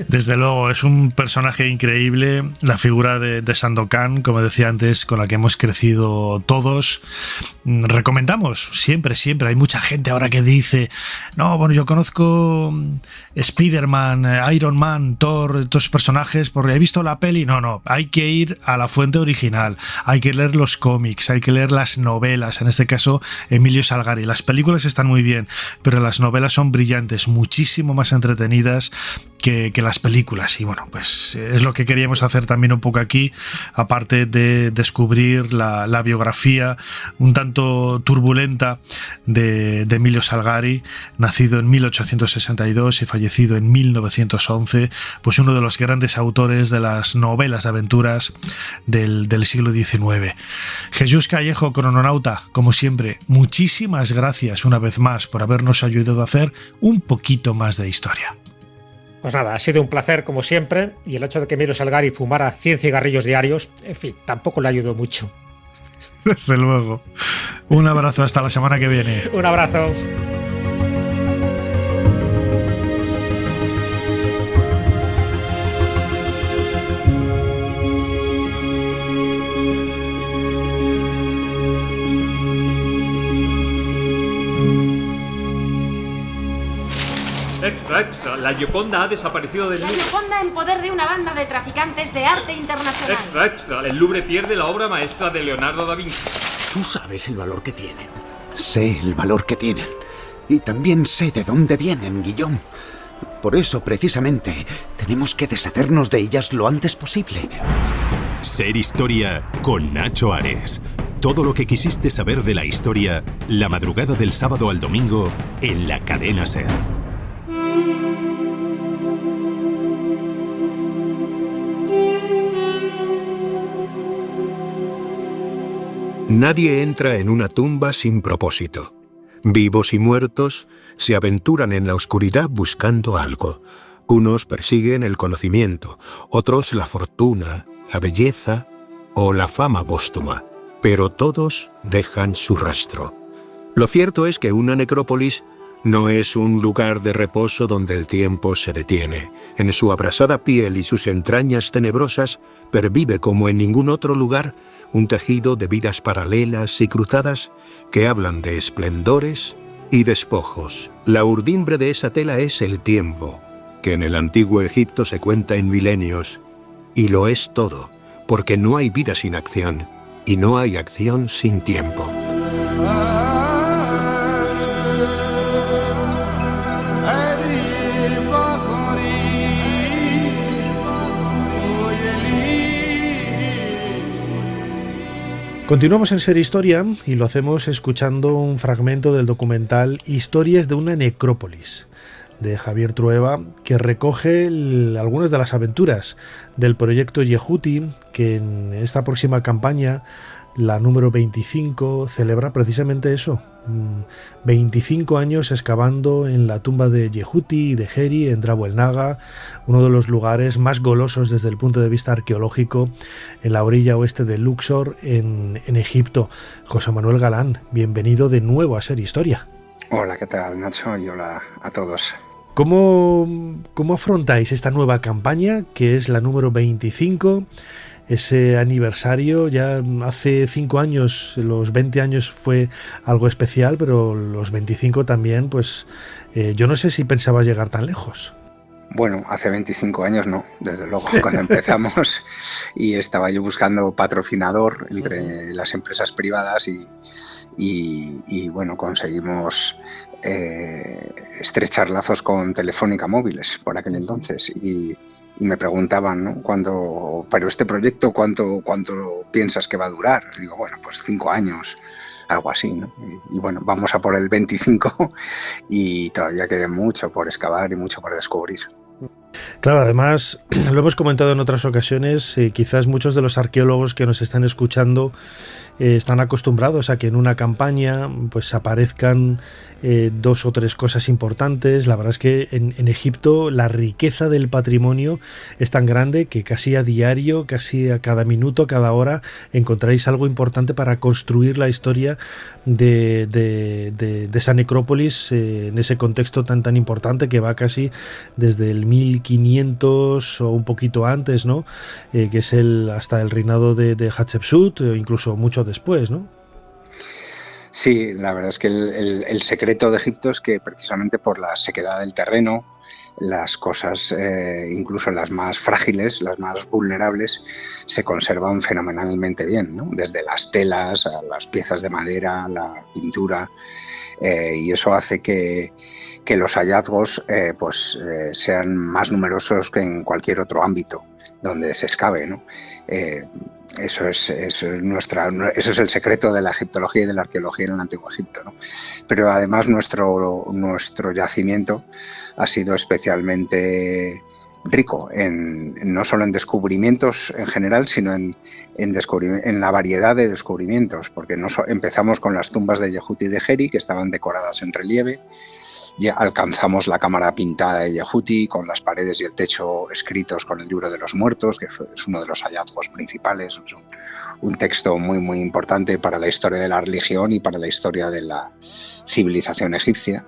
Desde luego, es un personaje increíble, la figura de Sandokan, como decía antes, con la que hemos crecido todos. Recomendamos siempre, hay mucha gente ahora que dice, no, bueno, yo conozco Spider-Man, Iron Man, Thor, todos esos personajes porque he visto la peli. No, hay que ir a la fuente original, hay que leer los cómics, hay que leer las novelas, en este caso Emilio Salgari. Las películas están muy bien, pero las novelas son brillantes, muchísimo más entretenidas que las películas. Y bueno, pues es lo que queríamos hacer también un poco aquí, aparte de descubrir la biografía un tanto turbulenta de Emilio Salgari, nacido en 1862 y fallecido en 1911, pues uno de los grandes autores de las novelas de aventuras del siglo XIX. Jesús Callejo, crononauta, como siempre, muchísimas gracias una vez más por habernos ayudado a hacer un poquito más de historia. Pues nada, ha sido un placer como siempre, y el hecho de que Emilio Salgari fumara 100 cigarrillos diarios, en fin, tampoco le ayudó mucho. Desde luego. Un abrazo, hasta la semana que viene. Un abrazo. Extra, extra. La Gioconda ha desaparecido del Louvre. La Gioconda en poder de una banda de traficantes de arte internacional. Extra, extra. El Louvre pierde la obra maestra de Leonardo da Vinci. Tú sabes el valor que tienen. Sé el valor que tienen. Y también sé de dónde vienen, Guillaume. Por eso, precisamente, tenemos que deshacernos de ellas lo antes posible. Ser Historia con Nacho Ares. Todo lo que quisiste saber de la historia, la madrugada del sábado al domingo, en la cadena SER. Nadie entra en una tumba sin propósito. Vivos y muertos se aventuran en la oscuridad buscando algo. Unos persiguen el conocimiento, otros la fortuna, la belleza o la fama póstuma, pero todos dejan su rastro. Lo cierto es que una necrópolis no es un lugar de reposo donde el tiempo se detiene. En su abrasada piel y sus entrañas tenebrosas pervive como en ningún otro lugar un tejido de vidas paralelas y cruzadas que hablan de esplendores y despojos. La urdimbre de esa tela es el tiempo, que en el antiguo Egipto se cuenta en milenios, y lo es todo, porque no hay vida sin acción, y no hay acción sin tiempo. Continuamos en Ser Historia y lo hacemos escuchando un fragmento del documental Historias de una necrópolis, de Javier Trueba, que recoge algunas de las aventuras del proyecto Yehuti, que en esta próxima campaña, la número 25, celebra precisamente eso. 25 años excavando en la tumba de Yehuti y de Heri en Drabo el Naga, uno de los lugares más golosos desde el punto de vista arqueológico en la orilla oeste de Luxor, en Egipto. José Manuel Galán, bienvenido de nuevo a Ser Historia. Hola, ¿qué tal, Nacho? Y hola a todos. ¿Cómo afrontáis esta nueva campaña, que es la número 25? Ese aniversario, ya hace 5 años, los 20 años fue algo especial, pero los 25 también, pues yo no sé si pensabas llegar tan lejos. Bueno, hace 25 años no, desde luego, cuando empezamos, y estaba yo buscando patrocinador entre las empresas privadas y bueno, conseguimos estrechar lazos con Telefónica Móviles por aquel entonces, y me preguntaban, ¿no? Pero este proyecto, ¿cuánto piensas que va a durar? Digo, bueno, pues 5 años, algo así, ¿no? Y bueno, vamos a por el 25 y todavía queda mucho por excavar y mucho por descubrir. Claro, además, lo hemos comentado en otras ocasiones, quizás muchos de los arqueólogos que nos están escuchando están acostumbrados a que en una campaña pues aparezcan 2 o 3 cosas importantes. La verdad es que en Egipto la riqueza del patrimonio es tan grande que casi a diario, casi a cada minuto, cada hora, encontráis algo importante para construir la historia de esa necrópolis en ese contexto tan importante que va casi desde el 1500 o un poquito antes, ¿no? Que es hasta el reinado de Hatshepsut, incluso mucho después, ¿no? Sí, la verdad es que el secreto de Egipto es que precisamente por la sequedad del terreno, las cosas, incluso las más frágiles, las más vulnerables, se conservan fenomenalmente bien, ¿no? Desde las telas a las piezas de madera, la pintura. y eso hace que los hallazgos sean más numerosos que en cualquier otro ámbito donde se excave, ¿no? Eso es el secreto de la egiptología y de la arqueología en el Antiguo Egipto, ¿no? Pero además nuestro yacimiento ha sido especialmente rico no solo en descubrimientos en general, sino en la variedad de descubrimientos, porque empezamos con las tumbas de Yehuti y de Geri, que estaban decoradas en relieve. Ya alcanzamos la cámara pintada de Yehuti, con las paredes y el techo escritos con el libro de los muertos, que es uno de los hallazgos principales. Es un texto muy, muy importante para la historia de la religión y para la historia de la civilización egipcia.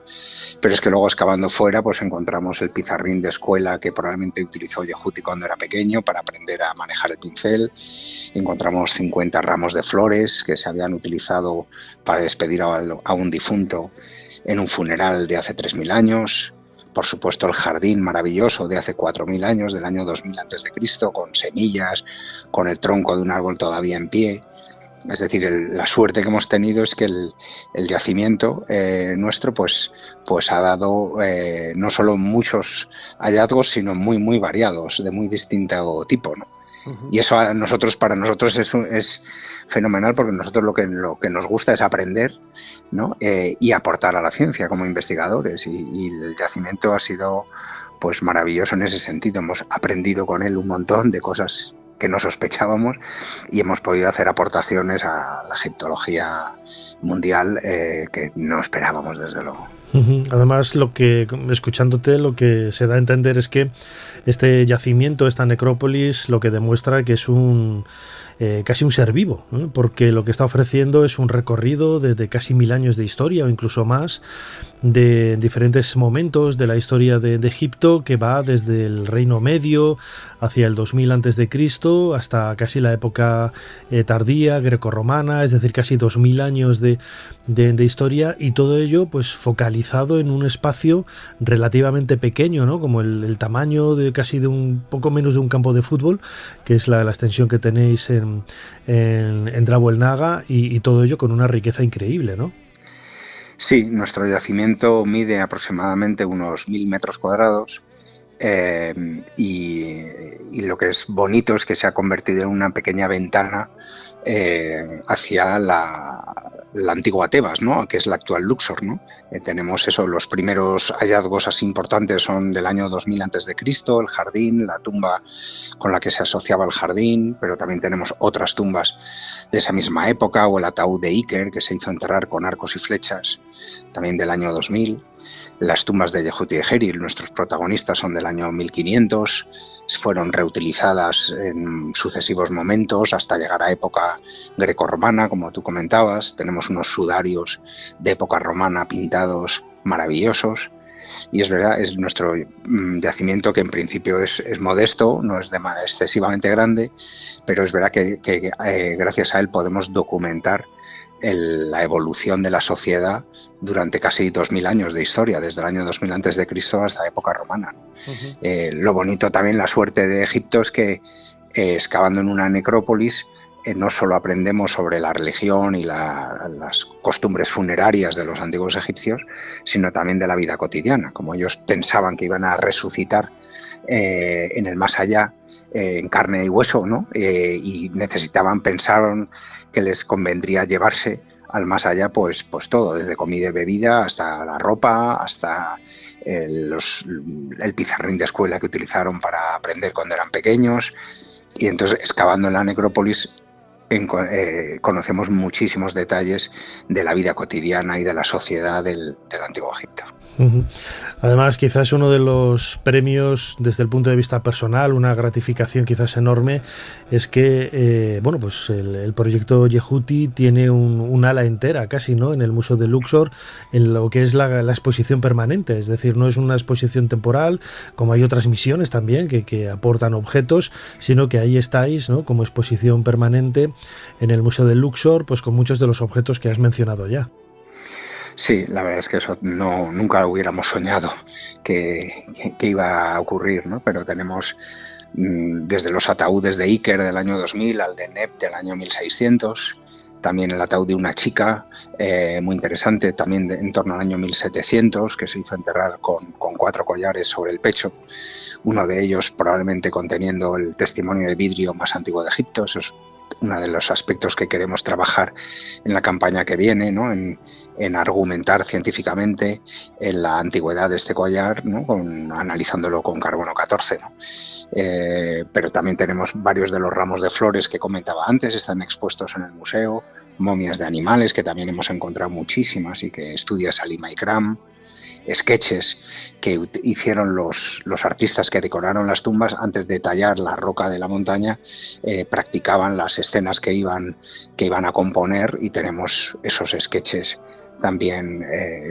Pero es que luego, excavando fuera, pues encontramos el pizarrín de escuela que probablemente utilizó Yehuti cuando era pequeño para aprender a manejar el pincel. Encontramos 50 ramos de flores que se habían utilizado para despedir a un difunto en un funeral de hace 3.000 años. Por supuesto, el jardín maravilloso de hace 4.000 años, del año 2000 a.C., con semillas, con el tronco de un árbol todavía en pie. Es decir, la suerte que hemos tenido es que el yacimiento nuestro pues ha dado no solo muchos hallazgos, sino muy, muy variados, de muy distinto tipo, ¿no? Y eso para nosotros es fenomenal, porque nosotros lo que nos gusta es aprender, ¿no? Y aportar a la ciencia como investigadores, y el yacimiento ha sido pues maravilloso en ese sentido. Hemos aprendido con él un montón de cosas que no sospechábamos y hemos podido hacer aportaciones a la egiptología mundial que no esperábamos, desde luego. Además, escuchándote, lo que se da a entender es que este yacimiento, esta necrópolis, lo que demuestra que es casi un ser vivo, ¿no? Porque lo que está ofreciendo es un recorrido de casi 1000 años de historia, o incluso más, de diferentes momentos de la historia de Egipto, que va desde el Reino Medio hacia el 2000 a.C. hasta casi la época tardía, grecorromana, es decir, casi 2000 años de historia, y todo ello pues focalizado en un espacio relativamente pequeño, ¿no? Como el tamaño de casi de un poco menos de un campo de fútbol, que es la extensión que tenéis en Drabo el Naga, y todo ello con una riqueza increíble, ¿no? Sí, nuestro yacimiento mide aproximadamente unos 1000 metros cuadrados, y lo que es bonito es que se ha convertido en una pequeña ventana hacia la antigua Tebas, ¿no? Que es la actual Luxor, ¿no? Tenemos eso, los primeros hallazgos así importantes son del año 2000 a.C., el jardín, la tumba con la que se asociaba el jardín, pero también tenemos otras tumbas de esa misma época, o el ataúd de Iker, que se hizo enterrar con arcos y flechas, también del año 2000. Las tumbas de Yehuti y de Geri, nuestros protagonistas, son del año 1500, fueron reutilizadas en sucesivos momentos hasta llegar a época grecorromana, como tú comentabas. Tenemos unos sudarios de época romana pintados maravillosos, y es verdad, es nuestro yacimiento, que en principio es modesto, no es excesivamente grande, pero es verdad que gracias a él podemos documentar la evolución de la sociedad durante casi 2000 años de historia, desde el año 2000 a.C. hasta la época romana. Lo bonito también, la suerte de Egipto, es que excavando en una necrópolis no solo aprendemos sobre la religión y las costumbres funerarias de los antiguos egipcios, sino también de la vida cotidiana. Como ellos pensaban que iban a resucitar en el más allá, en carne y hueso, ¿no? Y pensaron que les convendría llevarse al más allá pues todo, desde comida y bebida hasta la ropa, hasta el pizarrín de escuela que utilizaron para aprender cuando eran pequeños. Y entonces, excavando en la necrópolis, conocemos muchísimos detalles de la vida cotidiana y de la sociedad del Antiguo Egipto. Además, quizás uno de los premios desde el punto de vista personal, una gratificación quizás enorme, es que pues el proyecto Yehuti tiene un ala entera casi, ¿no?, en el Museo de Luxor, en lo que es la exposición permanente. Es decir, no es una exposición temporal como hay otras misiones también que aportan objetos, sino que ahí estáis, ¿no?, como exposición permanente en el Museo de Luxor, pues con muchos de los objetos que has mencionado ya. Sí, la verdad es que eso nunca hubiéramos soñado que iba a ocurrir, ¿no? Pero tenemos desde los ataúdes de Iker del año 2000 al de Neb del año 1600, también el ataúd de una chica, muy interesante, también en torno al año 1700, que se hizo enterrar con 4 collares sobre el pecho, uno de ellos probablemente conteniendo el testimonio de vidrio más antiguo de Egipto. Eso es uno de los aspectos que queremos trabajar en la campaña que viene, ¿no? En argumentar científicamente en la antigüedad de este collar, ¿no? Analizándolo con carbono 14, ¿no? Pero también tenemos varios de los ramos de flores que comentaba antes, están expuestos en el museo, momias de animales que también hemos encontrado muchísimas y que estudia Salima Ikram, sketches que hicieron los artistas que decoraron las tumbas antes de tallar la roca de la montaña, practicaban las escenas que iban a componer, y tenemos esos sketches también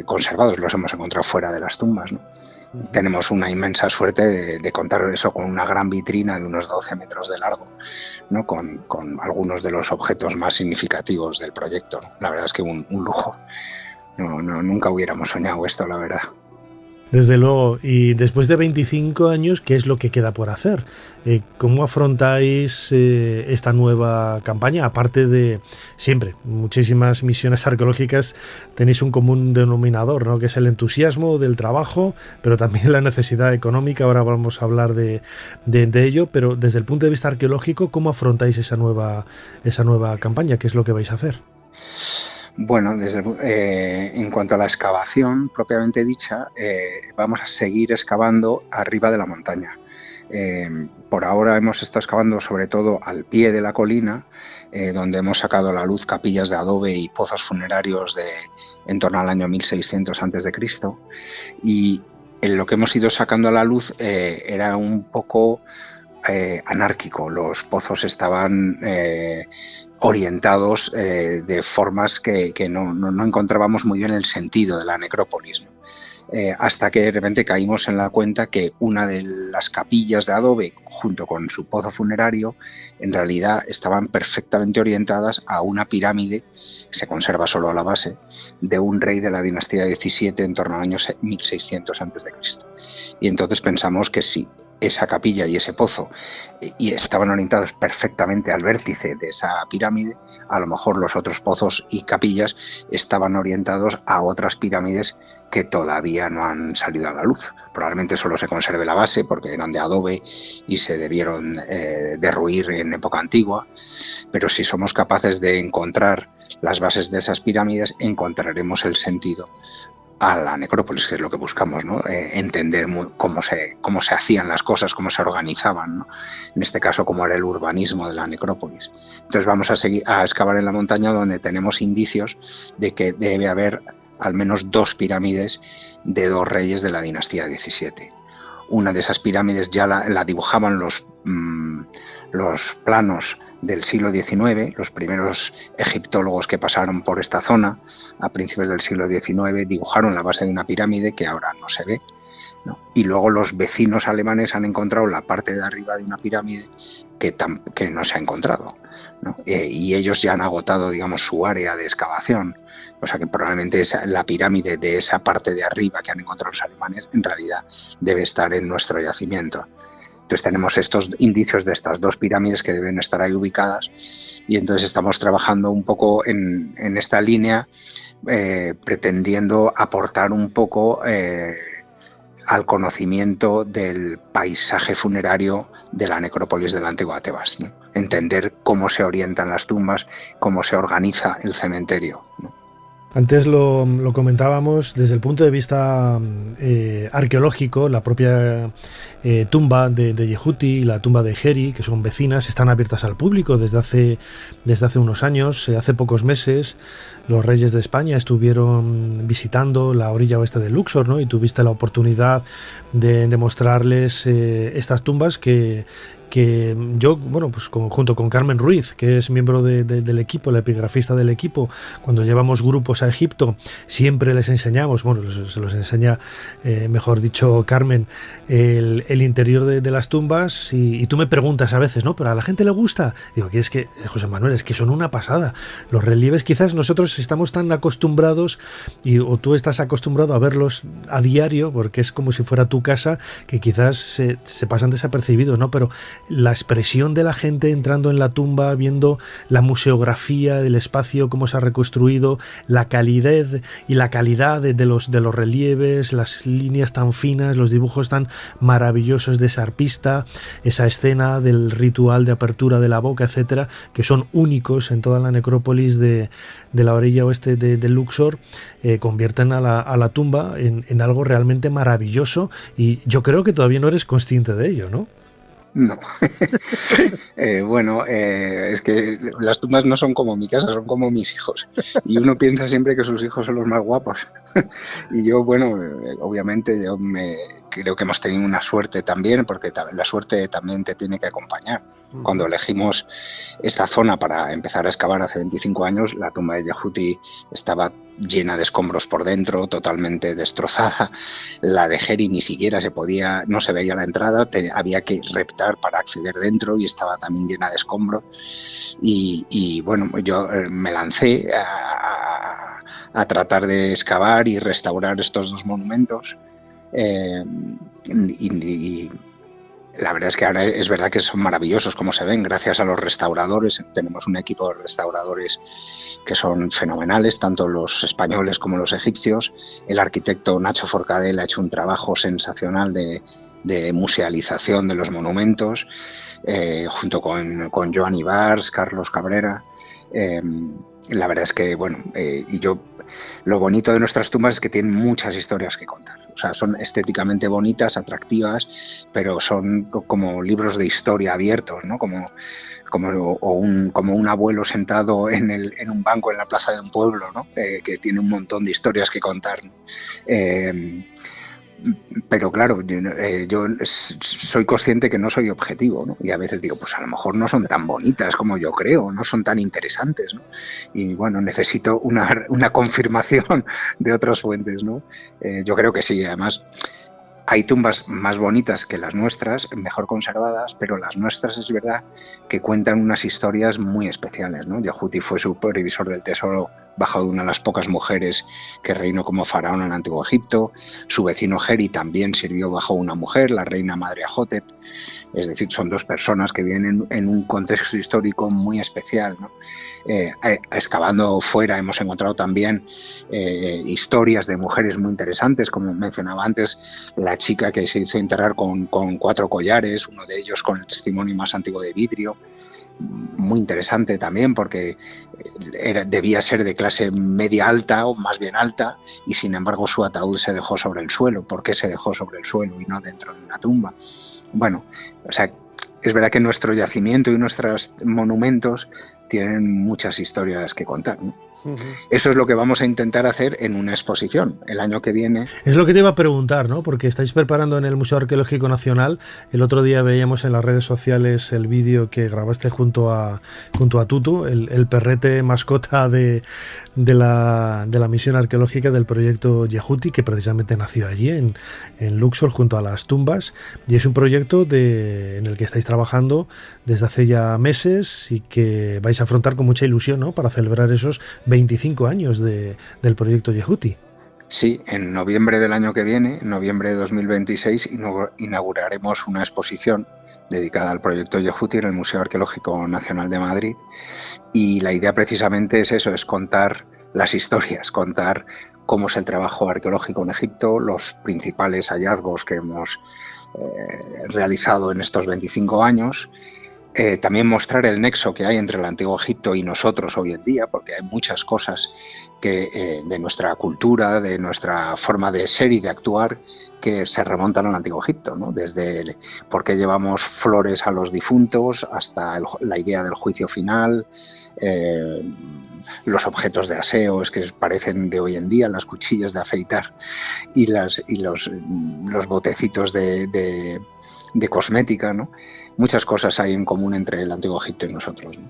conservados, los hemos encontrado fuera de las tumbas, ¿no? Tenemos una inmensa suerte de contar eso con una gran vitrina de unos 12 metros de largo, ¿no? Con algunos de los objetos más significativos del proyecto, ¿no? La verdad es que un lujo. Nunca hubiéramos soñado esto, la verdad. Desde luego. Y después de 25 años, ¿qué es lo que queda por hacer? ¿Cómo afrontáis esta nueva campaña? Aparte de siempre, muchísimas misiones arqueológicas, tenéis un común denominador, ¿no? Que es el entusiasmo del trabajo, pero también la necesidad económica. Ahora vamos a hablar de ello, pero desde el punto de vista arqueológico, ¿cómo afrontáis esa nueva campaña? ¿Qué es lo que vais a hacer? Bueno, en cuanto a la excavación propiamente dicha, vamos a seguir excavando arriba de la montaña. Por ahora hemos estado excavando sobre todo al pie de la colina, donde hemos sacado a la luz capillas de adobe y pozos funerarios en torno al año 1600 a.C. Y lo que hemos ido sacando a la luz era un poco anárquico. Los pozos estaban orientados de formas que no encontrábamos muy bien el sentido de la necrópolis, ¿no? Hasta que de repente caímos en la cuenta que una de las capillas de adobe, junto con su pozo funerario, en realidad estaban perfectamente orientadas a una pirámide, se conserva solo a la base, de un rey de la dinastía XVII en torno al año 1600 a.C. Y entonces pensamos que sí, esa capilla y ese pozo y estaban orientados perfectamente al vértice de esa pirámide, a lo mejor los otros pozos y capillas estaban orientados a otras pirámides que todavía no han salido a la luz. Probablemente solo se conserve la base porque eran de adobe y se debieron derruir en época antigua, pero si somos capaces de encontrar las bases de esas pirámides, encontraremos el sentido a la necrópolis, que es lo que buscamos, ¿no? Entender cómo se hacían las cosas, cómo se organizaban, ¿no? En este caso, cómo era el urbanismo de la necrópolis. Entonces vamos a seguir a excavar en la montaña, donde tenemos indicios de que debe haber al menos 2 pirámides de 2 reyes de la dinastía XVII. Una de esas pirámides ya la dibujaban los planos del siglo XIX, los primeros egiptólogos que pasaron por esta zona a principios del siglo XIX dibujaron la base de una pirámide que ahora no se ve, ¿no? Y luego los vecinos alemanes han encontrado la parte de arriba de una pirámide que no se ha encontrado, ¿no? Y ellos ya han agotado, digamos, su área de excavación, o sea que probablemente la pirámide de esa parte de arriba que han encontrado los alemanes en realidad debe estar en nuestro yacimiento. Entonces tenemos estos indicios de estas 2 pirámides que deben estar ahí ubicadas, y entonces estamos trabajando un poco en esta línea, pretendiendo aportar un poco al conocimiento del paisaje funerario de la necrópolis de la antigua Tebas, ¿no? Entender cómo se orientan las tumbas, cómo se organiza el cementerio, ¿no? Antes lo comentábamos desde el punto de vista arqueológico. La propia tumba de Yehuti y la tumba de Geri, que son vecinas, están abiertas al público desde hace unos años. Hace pocos meses los reyes de España estuvieron visitando la orilla oeste de Luxor, ¿no? Y tuviste la oportunidad de mostrarles estas tumbas que yo, bueno, pues junto con Carmen Ruiz, que es miembro del equipo, la epigrafista del equipo, cuando llevamos grupos a Egipto, siempre les enseñamos, bueno, se los enseña, mejor dicho, Carmen, el interior de las tumbas, y tú me preguntas a veces, ¿no? ¿Pero a la gente le gusta? Digo, que es que, José Manuel, es que son una pasada. Los relieves, quizás nosotros estamos tan acostumbrados, o tú estás acostumbrado a verlos a diario, porque es como si fuera tu casa, que quizás se pasan desapercibidos, ¿no? Pero la expresión de la gente entrando en la tumba, viendo la museografía del espacio, cómo se ha reconstruido, la calidez y la calidad de los relieves, las líneas tan finas, los dibujos tan maravillosos de esa arpista, esa escena del ritual de apertura de la boca, etcétera, que son únicos en toda la necrópolis de la orilla oeste de Luxor, convierten a la tumba en algo realmente maravilloso, y yo creo que todavía no eres consciente de ello, ¿no? No. Bueno, es que las tumbas no son como mi casa, son como mis hijos. Y uno piensa siempre que sus hijos son los más guapos. Y yo, bueno, obviamente yo creo que hemos tenido una suerte también, porque la suerte también te tiene que acompañar. Cuando elegimos esta zona para empezar a excavar hace 25 años, la tumba de Yehuti estaba llena de escombros por dentro, totalmente destrozada. La de Geri ni siquiera no se veía la entrada, había que reptar para acceder dentro y estaba también llena de escombros. Y bueno, yo me lancé a tratar de excavar y restaurar estos dos monumentos. Y la verdad es que ahora es verdad que son maravillosos como se ven, gracias a los restauradores. Tenemos un equipo de restauradores que son fenomenales, tanto los españoles como los egipcios. El arquitecto Nacho Forcadell ha hecho un trabajo sensacional de musealización de los monumentos, junto con Joan Ibars, Carlos Cabrera. La verdad es que, bueno, lo bonito de nuestras tumbas es que tienen muchas historias que contar. O sea, son estéticamente bonitas, atractivas, pero son como libros de historia abiertos, ¿no? Como un abuelo sentado en un banco en la plaza de un pueblo, ¿no? Que tiene un montón de historias que contar, ¿no? Pero claro, yo soy consciente que no soy objetivo, ¿no? Y a veces digo, pues a lo mejor no son tan bonitas como yo creo, no son tan interesantes, ¿no? Y bueno, necesito una confirmación de otras fuentes, ¿no? Yo creo que sí, además hay tumbas más bonitas que las nuestras, mejor conservadas, pero las nuestras es verdad que cuentan unas historias muy especiales, ¿no? Yehuti fue supervisor del tesoro bajo una de las pocas mujeres que reinó como faraón en el Antiguo Egipto. Su vecino Geri también sirvió bajo una mujer, la reina Madre Ajotep. Es decir, son dos personas que vienen en un contexto histórico muy especial, ¿no? Excavando fuera hemos encontrado también historias de mujeres muy interesantes, como mencionaba antes, la chica que se hizo enterrar con 4 collares, uno de ellos con el testimonio más antiguo de vidrio. Muy interesante también porque debía ser de clase media alta o más bien alta, y sin embargo su ataúd se dejó sobre el suelo. ¿Por qué se dejó sobre el suelo y no dentro de una tumba? Bueno, o sea, es verdad que nuestro yacimiento y nuestros monumentos tienen muchas historias que contar, ¿no? Eso es lo que vamos a intentar hacer en una exposición el año que viene. Es lo que te iba a preguntar, ¿no? Porque estáis preparando en el Museo Arqueológico Nacional. El otro día veíamos en las redes sociales el vídeo que grabaste junto a Tutu, el perrete mascota de la misión arqueológica del proyecto Yehuti, que precisamente nació allí en Luxor junto a las tumbas, y es un proyecto en el que estáis trabajando desde hace ya meses y que vais a afrontar con mucha ilusión, ¿no? Para celebrar esos 25 años del proyecto Yehuti. Sí, en noviembre del año que viene, en noviembre de 2026, inauguraremos una exposición dedicada al proyecto Yehuti en el Museo Arqueológico Nacional de Madrid, y la idea precisamente es eso, es contar las historias, contar cómo es el trabajo arqueológico en Egipto, los principales hallazgos que hemos realizado en estos 25 años. También mostrar el nexo que hay entre el Antiguo Egipto y nosotros hoy en día, porque hay muchas cosas de nuestra cultura, de nuestra forma de ser y de actuar, que se remontan al Antiguo Egipto, ¿no? Desde por qué llevamos flores a los difuntos hasta la idea del juicio final, los objetos de aseo que parecen de hoy en día, las cuchillas de afeitar y los botecitos de cosmética, ¿no? Muchas cosas hay en común entre el Antiguo Egipto y nosotros, ¿no?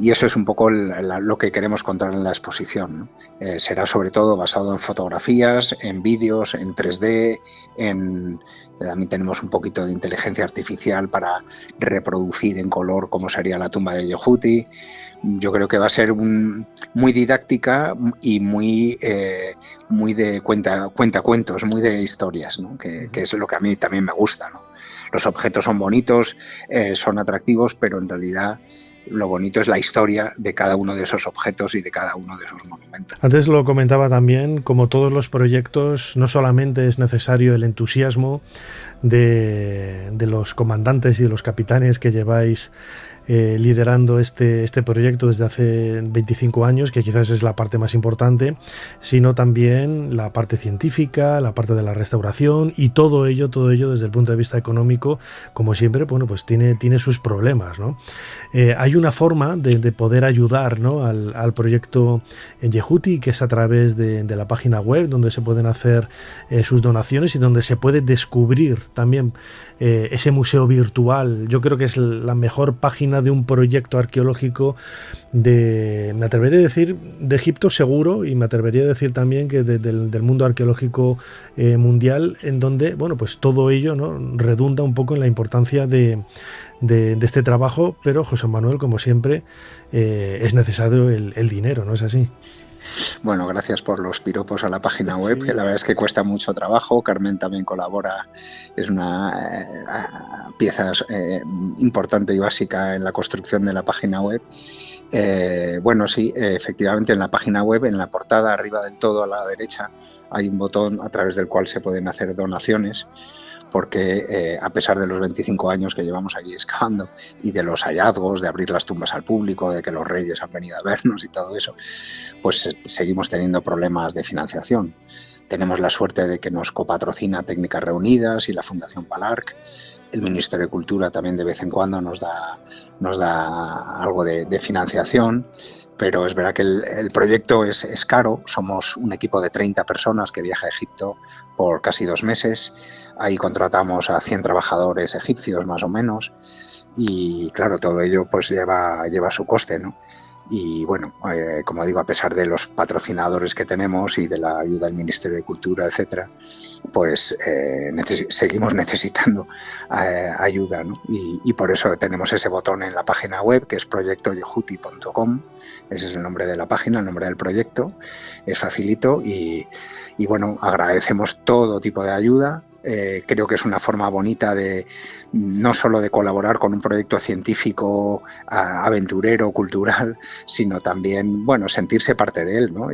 Y eso es un poco lo que queremos contar en la exposición, ¿no? Será sobre todo basado en fotografías, en vídeos, en 3D, también tenemos un poquito de inteligencia artificial para reproducir en color cómo sería la tumba de Yehuti. Yo creo que va a ser muy didáctica y muy de cuentacuentos, muy de historias, ¿no? Que es lo que a mí también me gusta, ¿no? los objetos son bonitos, son atractivos, pero en realidad lo bonito es la historia de cada uno de esos objetos y de cada uno de esos monumentos. Antes lo comentaba también, como todos los proyectos, no solamente es necesario el entusiasmo de los comandantes y de los capitanes que lleváis liderando este proyecto desde hace 25 años, que quizás es la parte más importante, sino también la parte científica, la parte de la restauración y todo ello desde el punto de vista económico, como siempre, bueno, pues tiene sus problemas, ¿no? Hay una forma de poder ayudar, ¿no?, al proyecto en Yehuti, que es a través de la página web, donde se pueden hacer sus donaciones y donde se puede descubrir también ese museo virtual. Yo creo que es la mejor página de un proyecto arqueológico me atrevería a decir, de Egipto seguro, y me atrevería a decir también que del mundo arqueológico mundial, en donde, bueno, pues todo ello, ¿no?, redunda un poco en la importancia de este trabajo, pero José Manuel, como siempre, es necesario el dinero, ¿no es así? Bueno, gracias por los piropos a la página web. Sí. La verdad es que cuesta mucho trabajo. Carmen también colabora, es una pieza importante y básica en la construcción de la página web. Bueno, sí, efectivamente en la página web, en la portada, arriba del todo a la derecha, hay un botón a través del cual se pueden hacer donaciones, porque a pesar de los 25 años que llevamos allí excavando y de los hallazgos, de abrir las tumbas al público, de que los reyes han venido a vernos y todo eso, pues seguimos teniendo problemas de financiación. Tenemos la suerte de que nos copatrocina Técnicas Reunidas y la Fundación Palarc. El Ministerio de Cultura también de vez en cuando nos da algo de financiación, pero es verdad que el proyecto es caro. Somos un equipo de 30 personas que viaja a Egipto por casi 2 meses. Ahí contratamos a 100 trabajadores egipcios más o menos y claro, todo ello pues lleva su coste, ¿no? Y bueno, como digo, a pesar de los patrocinadores que tenemos y de la ayuda del Ministerio de Cultura, etcétera, pues seguimos necesitando ayuda, ¿no? Y por eso tenemos ese botón en la página web, que es proyectoyehuti.com. Ese es el nombre de la página, el nombre del proyecto. Es facilito y bueno, agradecemos todo tipo de ayuda. Creo que es una forma bonita de no solo de colaborar con un proyecto científico, aventurero, cultural, sino también, bueno, sentirse parte de él, ¿no?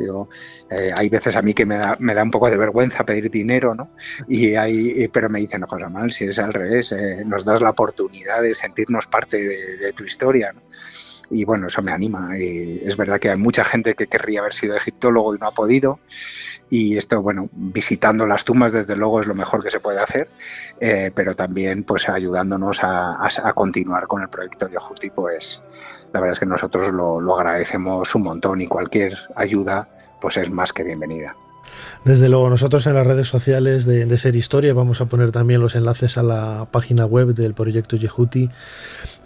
Hay veces a mí que me da un poco de vergüenza pedir dinero, ¿no? Pero me dicen, no, José Manuel, si es al revés, nos das la oportunidad de sentirnos parte de tu historia, ¿no? Y bueno, eso me anima. Y es verdad que hay mucha gente que querría haber sido egiptólogo y no ha podido. Y esto, bueno, visitando las tumbas desde luego es lo mejor que se puede hacer, pero también pues ayudándonos a continuar con el proyecto Yehuti, pues la verdad es que nosotros lo agradecemos un montón y cualquier ayuda pues es más que bienvenida. Desde luego, nosotros en las redes sociales de Ser Historia vamos a poner también los enlaces a la página web del proyecto Yehuti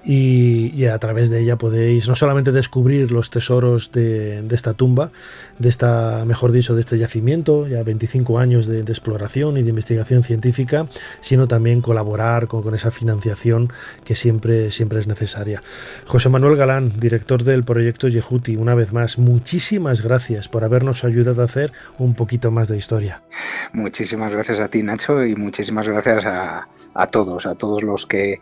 y a través de ella podéis no solamente descubrir los tesoros de esta tumba, de este yacimiento, ya 25 años de exploración y de investigación científica, sino también colaborar con esa financiación que siempre es necesaria. José Manuel Galán, director del proyecto Yehuti, una vez más, muchísimas gracias por habernos ayudado a hacer un poquito más de historia. Muchísimas gracias a ti, Nacho, y muchísimas gracias a todos los que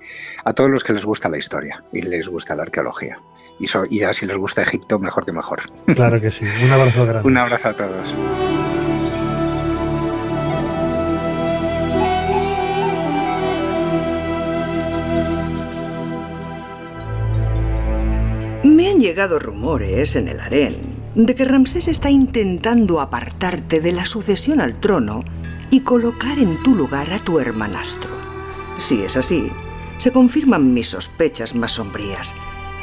les gusta la historia y les gusta la arqueología. Y así les gusta Egipto, mejor que mejor. Claro que sí. Un abrazo grande. Un abrazo a todos. Me han llegado rumores en el harén de que Ramsés está intentando apartarte de la sucesión al trono y colocar en tu lugar a tu hermanastro. Si es así, se confirman mis sospechas más sombrías,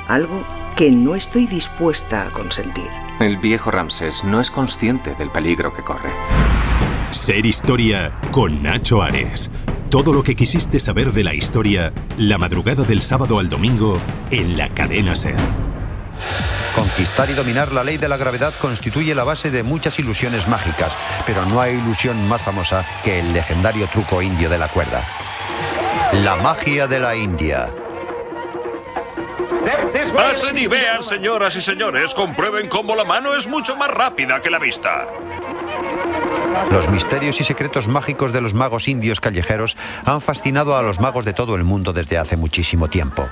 algo que no estoy dispuesta a consentir. El viejo Ramsés no es consciente del peligro que corre. Ser Historia con Nacho Ares. Todo lo que quisiste saber de la historia, la madrugada del sábado al domingo en la cadena SER. Conquistar y dominar la ley de la gravedad constituye la base de muchas ilusiones mágicas, pero no hay ilusión más famosa que el legendario truco indio de la cuerda. La magia de la India. Pasen y vean, señoras y señores, comprueben cómo la mano es mucho más rápida que la vista. Los misterios y secretos mágicos de los magos indios callejeros han fascinado a los magos de todo el mundo desde hace muchísimo tiempo.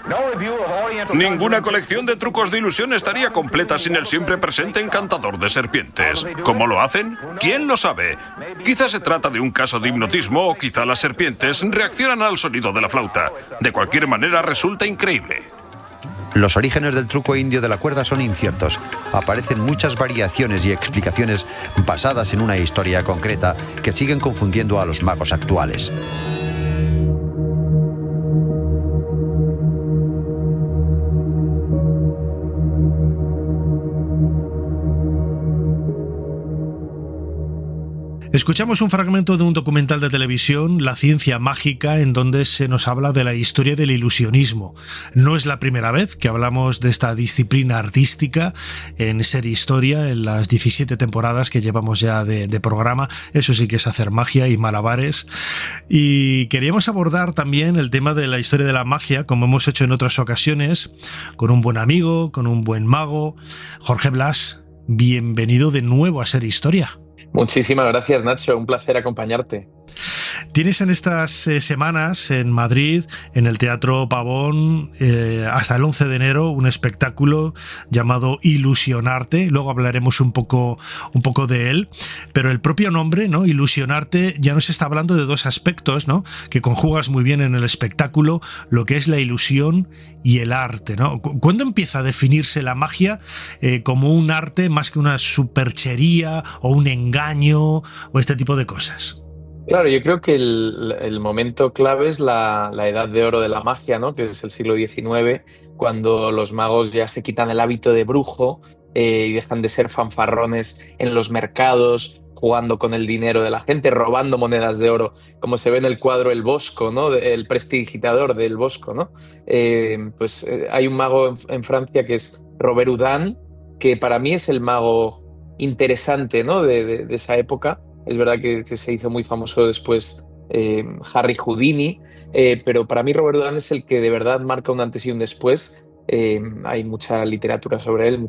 Ninguna colección de trucos de ilusión estaría completa sin el siempre presente encantador de serpientes. ¿Cómo lo hacen? ¿Quién lo sabe? Quizá se trata de un caso de hipnotismo o quizá las serpientes reaccionan al sonido de la flauta. De cualquier manera, resulta increíble. Los orígenes del truco indio de la cuerda son inciertos. Aparecen muchas variaciones y explicaciones basadas en una historia concreta que siguen confundiendo a los magos actuales. Escuchamos un fragmento de un documental de televisión, La ciencia mágica, en donde se nos habla de la historia del ilusionismo. No es la primera vez que hablamos de esta disciplina artística en Ser Historia, en las 17 temporadas que llevamos ya de programa. Eso sí que es hacer magia y malabares. Y queríamos abordar también el tema de la historia de la magia, como hemos hecho en otras ocasiones, con un buen amigo, con un buen mago. Jorge Blas, bienvenido de nuevo a Ser Historia. Muchísimas gracias, Nacho. Un placer acompañarte. Tienes en estas semanas en Madrid, en el Teatro Pavón, hasta el 11 de enero, un espectáculo llamado Ilusionarte. Luego hablaremos un poco de él. Pero el propio nombre, ¿no? Ilusionarte, ya nos está hablando de dos aspectos, ¿no? Que conjugas muy bien en el espectáculo, lo que es la ilusión y el arte, ¿no? ¿Cuándo empieza a definirse la magia como un arte más que una superchería o un engaño o este tipo de cosas? Claro, yo creo que el momento clave es la edad de oro de la magia, ¿no? Que es el siglo XIX, cuando los magos ya se quitan el hábito de brujo y dejan de ser fanfarrones en los mercados, jugando con el dinero de la gente, robando monedas de oro, como se ve en el cuadro El Bosco, ¿no? El prestidigitador del Bosco, ¿no? Hay un mago en Francia que es Robert Houdin, que para mí es el mago interesante, ¿no? de esa época. Es verdad que se hizo muy famoso después Harry Houdini, pero para mí Robert Houdin es el que de verdad marca un antes y un después. Hay mucha literatura sobre él,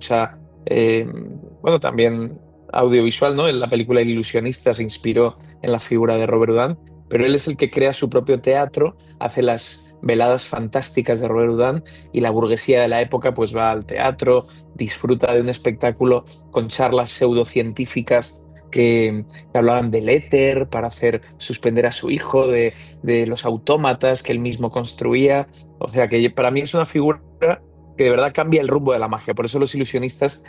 también audiovisual, ¿no? En la película El ilusionista se inspiró en la figura de Robert Houdin, pero él es el que crea su propio teatro, hace las veladas fantásticas de Robert Houdin y la burguesía de la época pues va al teatro, disfruta de un espectáculo con charlas pseudocientíficas que hablaban del éter para hacer suspender a su hijo, de los autómatas que él mismo construía. O sea que para mí es una figura que de verdad cambia el rumbo de la magia. Por eso los ilusionistas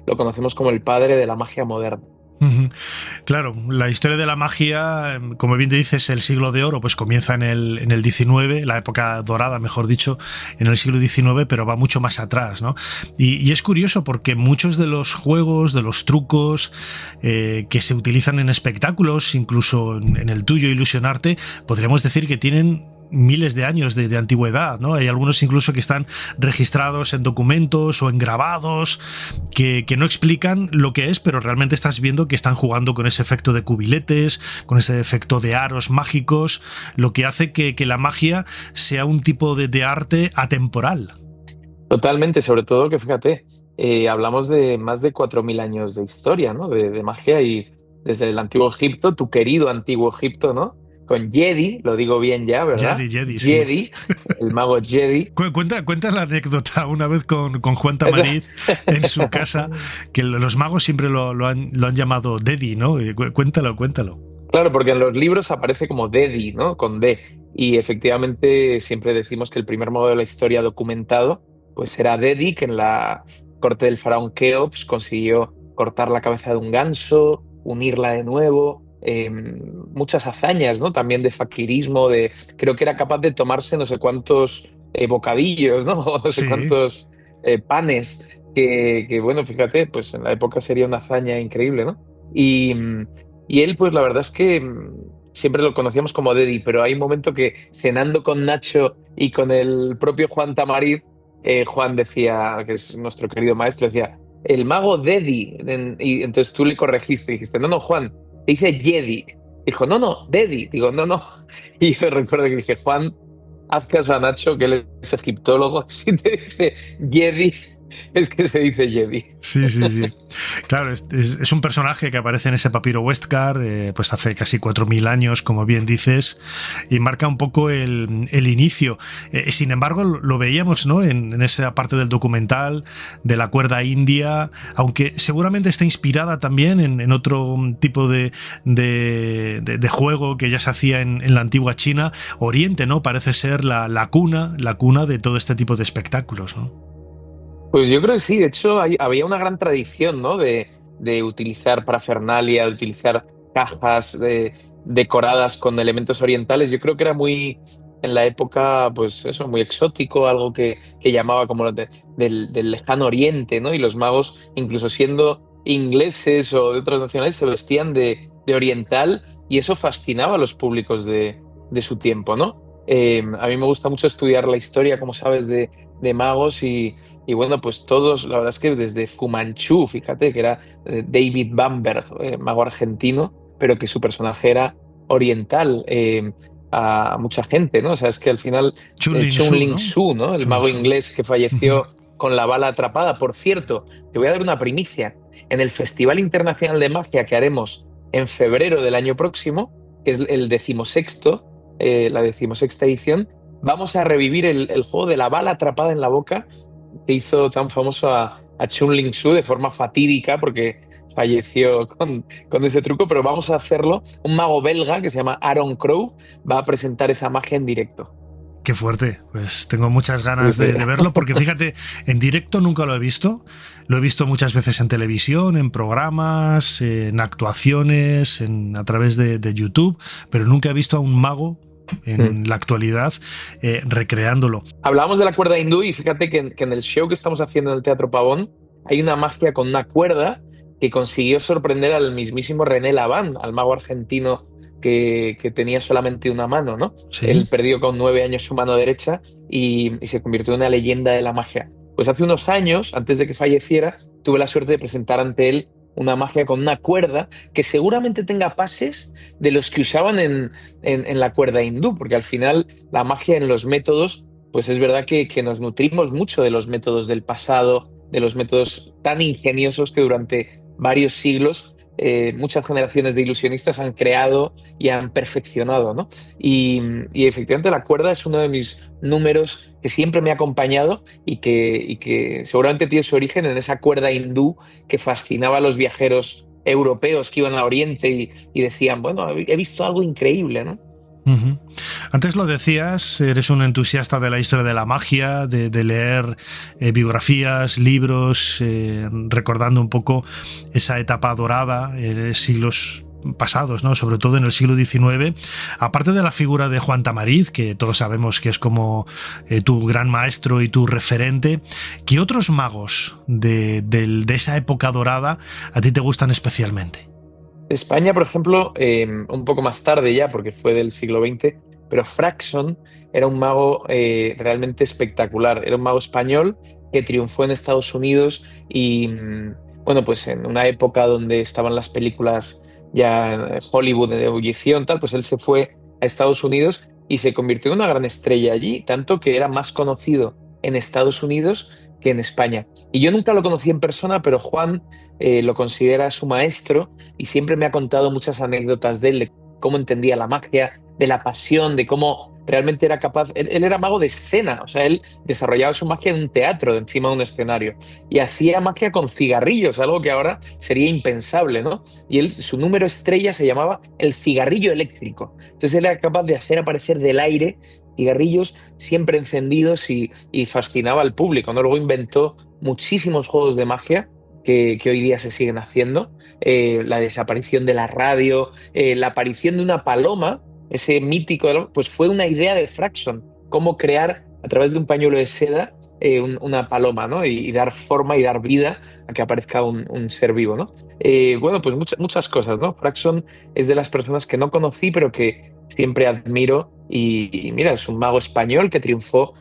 lo conocemos como el padre de la magia moderna. Claro, la historia de la magia, como bien te dices, el siglo de oro, pues comienza en el XIX, la época dorada, mejor dicho, en el siglo XIX, pero va mucho más atrás, ¿no? Y es curioso porque muchos de los juegos, de los trucos que se utilizan en espectáculos, incluso en el tuyo, Ilusionarte, podríamos decir que tienen miles de años de antigüedad, ¿no? Hay algunos incluso que están registrados en documentos o en grabados que no explican lo que es, pero realmente estás viendo que están jugando con ese efecto de cubiletes, con ese efecto de aros mágicos, lo que hace que la magia sea un tipo de arte atemporal. Totalmente, sobre todo que fíjate, hablamos de más de 4.000 años de historia, ¿no? de magia, y desde el antiguo Egipto, tu querido antiguo Egipto, ¿no? Con Jedi, lo digo bien ya, ¿verdad? Jedi, sí. El mago Jedi. Cuenta la anécdota una vez con Juan Tamariz en su casa, que los magos siempre lo han llamado Dedi, ¿no? Cuéntalo. Claro, porque en los libros aparece como Dedi, ¿no? Con D. Y efectivamente siempre decimos que el primer mago de la historia documentado pues era Dedi, que en la corte del faraón Keops consiguió cortar la cabeza de un ganso, unirla de nuevo. Muchas hazañas, ¿no? También de faquirismo, creo que era capaz de tomarse no sé cuántos bocadillos, ¿no? No sé cuántos panes, que bueno, fíjate, pues en la época sería una hazaña increíble, ¿no? Y él, pues la verdad es que siempre lo conocíamos como Dedi, pero hay un momento que cenando con Nacho y con el propio Juan Tamariz, Juan decía, que es nuestro querido maestro, decía, el mago Dedi, y entonces tú le corregiste, dijiste, no, Juan, dice Jedi. Dijo, no, Dedi. Digo, no. Y yo recuerdo que dije, Juan, haz caso a Nacho, que él es egiptólogo, si te dice Jedi, es que se dice Jedi. Sí. Claro, es un personaje que aparece en ese papiro Westcar, pues hace casi 4.000 años, como bien dices, y marca un poco el inicio. Sin embargo, lo veíamos, ¿no?, en esa parte del documental de la cuerda india, aunque seguramente está inspirada también en otro tipo de juego que ya se hacía en la antigua China. Oriente, ¿no?, parece ser la cuna de todo este tipo de espectáculos, ¿no? Pues yo creo que sí. De hecho, había una gran tradición, ¿no?, de utilizar parafernalia, de utilizar cajas decoradas con elementos orientales. Yo creo que era muy, en la época, pues eso, muy exótico, algo que llamaba como del lejano oriente, ¿no? Y los magos, incluso siendo ingleses o de otras nacionalidades, se vestían de oriental, y eso fascinaba a los públicos de su tiempo, ¿no? A mí me gusta mucho estudiar la historia, como sabes, de magos y bueno, pues todos, la verdad es que desde Fu Manchu, fíjate, que era David Bamberg, mago argentino, pero que su personaje era oriental, a mucha gente, ¿no? O sea, es que al final Chun Ling Su, ¿no?, el mago inglés que falleció con la bala atrapada. Por cierto, te voy a dar una primicia. En el Festival Internacional de Magia que haremos en febrero del año próximo, que es el 16º, la 16ª edición, vamos a revivir el juego de la bala atrapada en la boca, que hizo tan famoso a Chun Ling Su de forma fatídica, porque falleció con ese truco, pero vamos a hacerlo. Un mago belga que se llama Aaron Crow va a presentar esa magia en directo. Qué fuerte, pues tengo muchas ganas de verlo, porque fíjate, en directo nunca lo he visto muchas veces en televisión, en programas, en actuaciones, a través de YouTube, pero nunca he visto a un mago en la actualidad recreándolo. Hablábamos de la cuerda hindú y fíjate que en el show que estamos haciendo en el Teatro Pavón hay una magia con una cuerda que consiguió sorprender al mismísimo René Lavand, al mago argentino que tenía solamente una mano, ¿no? Sí. Él perdió con 9 años su mano derecha y se convirtió en una leyenda de la magia. Pues hace unos años, antes de que falleciera, tuve la suerte de presentar ante él una magia con una cuerda que seguramente tenga pases de los que usaban en la cuerda hindú, porque al final la magia en los métodos, pues es verdad que nos nutrimos mucho de los métodos del pasado, de los métodos tan ingeniosos que durante varios siglos muchas generaciones de ilusionistas han creado y han perfeccionado, ¿no? Y efectivamente la cuerda es uno de mis números que siempre me ha acompañado y que seguramente tiene su origen en esa cuerda hindú que fascinaba a los viajeros europeos que iban a Oriente y decían, bueno, he visto algo increíble, ¿no? Uh-huh. Antes lo decías, eres un entusiasta de la historia de la magia, de leer biografías, libros, recordando un poco esa etapa dorada, siglos pasados, ¿no? Sobre todo en el siglo XIX. Aparte de la figura de Juan Tamariz, que todos sabemos que es como tu gran maestro y tu referente, ¿qué otros magos de esa época dorada a ti te gustan especialmente? España, por ejemplo, un poco más tarde ya, porque fue del siglo XX, pero Fraxon era un mago realmente espectacular. Era un mago español que triunfó en Estados Unidos y, bueno, pues en una época donde estaban las películas ya en Hollywood de ebullición, tal, pues él se fue a Estados Unidos y se convirtió en una gran estrella allí, tanto que era más conocido en Estados Unidos que en España. Y yo nunca lo conocí en persona, pero Juan lo considera su maestro y siempre me ha contado muchas anécdotas de él, de cómo entendía la magia, de la pasión, de cómo realmente era capaz. Él era mago de escena, o sea, él desarrollaba su magia en un teatro, encima de un escenario, y hacía magia con cigarrillos, algo que ahora sería impensable, ¿no? Y su número estrella se llamaba el cigarrillo eléctrico. Entonces él era capaz de hacer aparecer del aire cigarrillos siempre encendidos y fascinaba al público, ¿no? Luego inventó muchísimos juegos de magia que hoy día se siguen haciendo. La desaparición de la radio, la aparición de una paloma, ese mítico, pues fue una idea de Fraxon, cómo crear a través de un pañuelo de seda una paloma, ¿no? Y dar forma y dar vida a que aparezca un ser vivo, ¿no? Bueno, pues muchas cosas, ¿no? Fraxon es de las personas que no conocí, pero que siempre admiro y mira, es un mago español que triunfó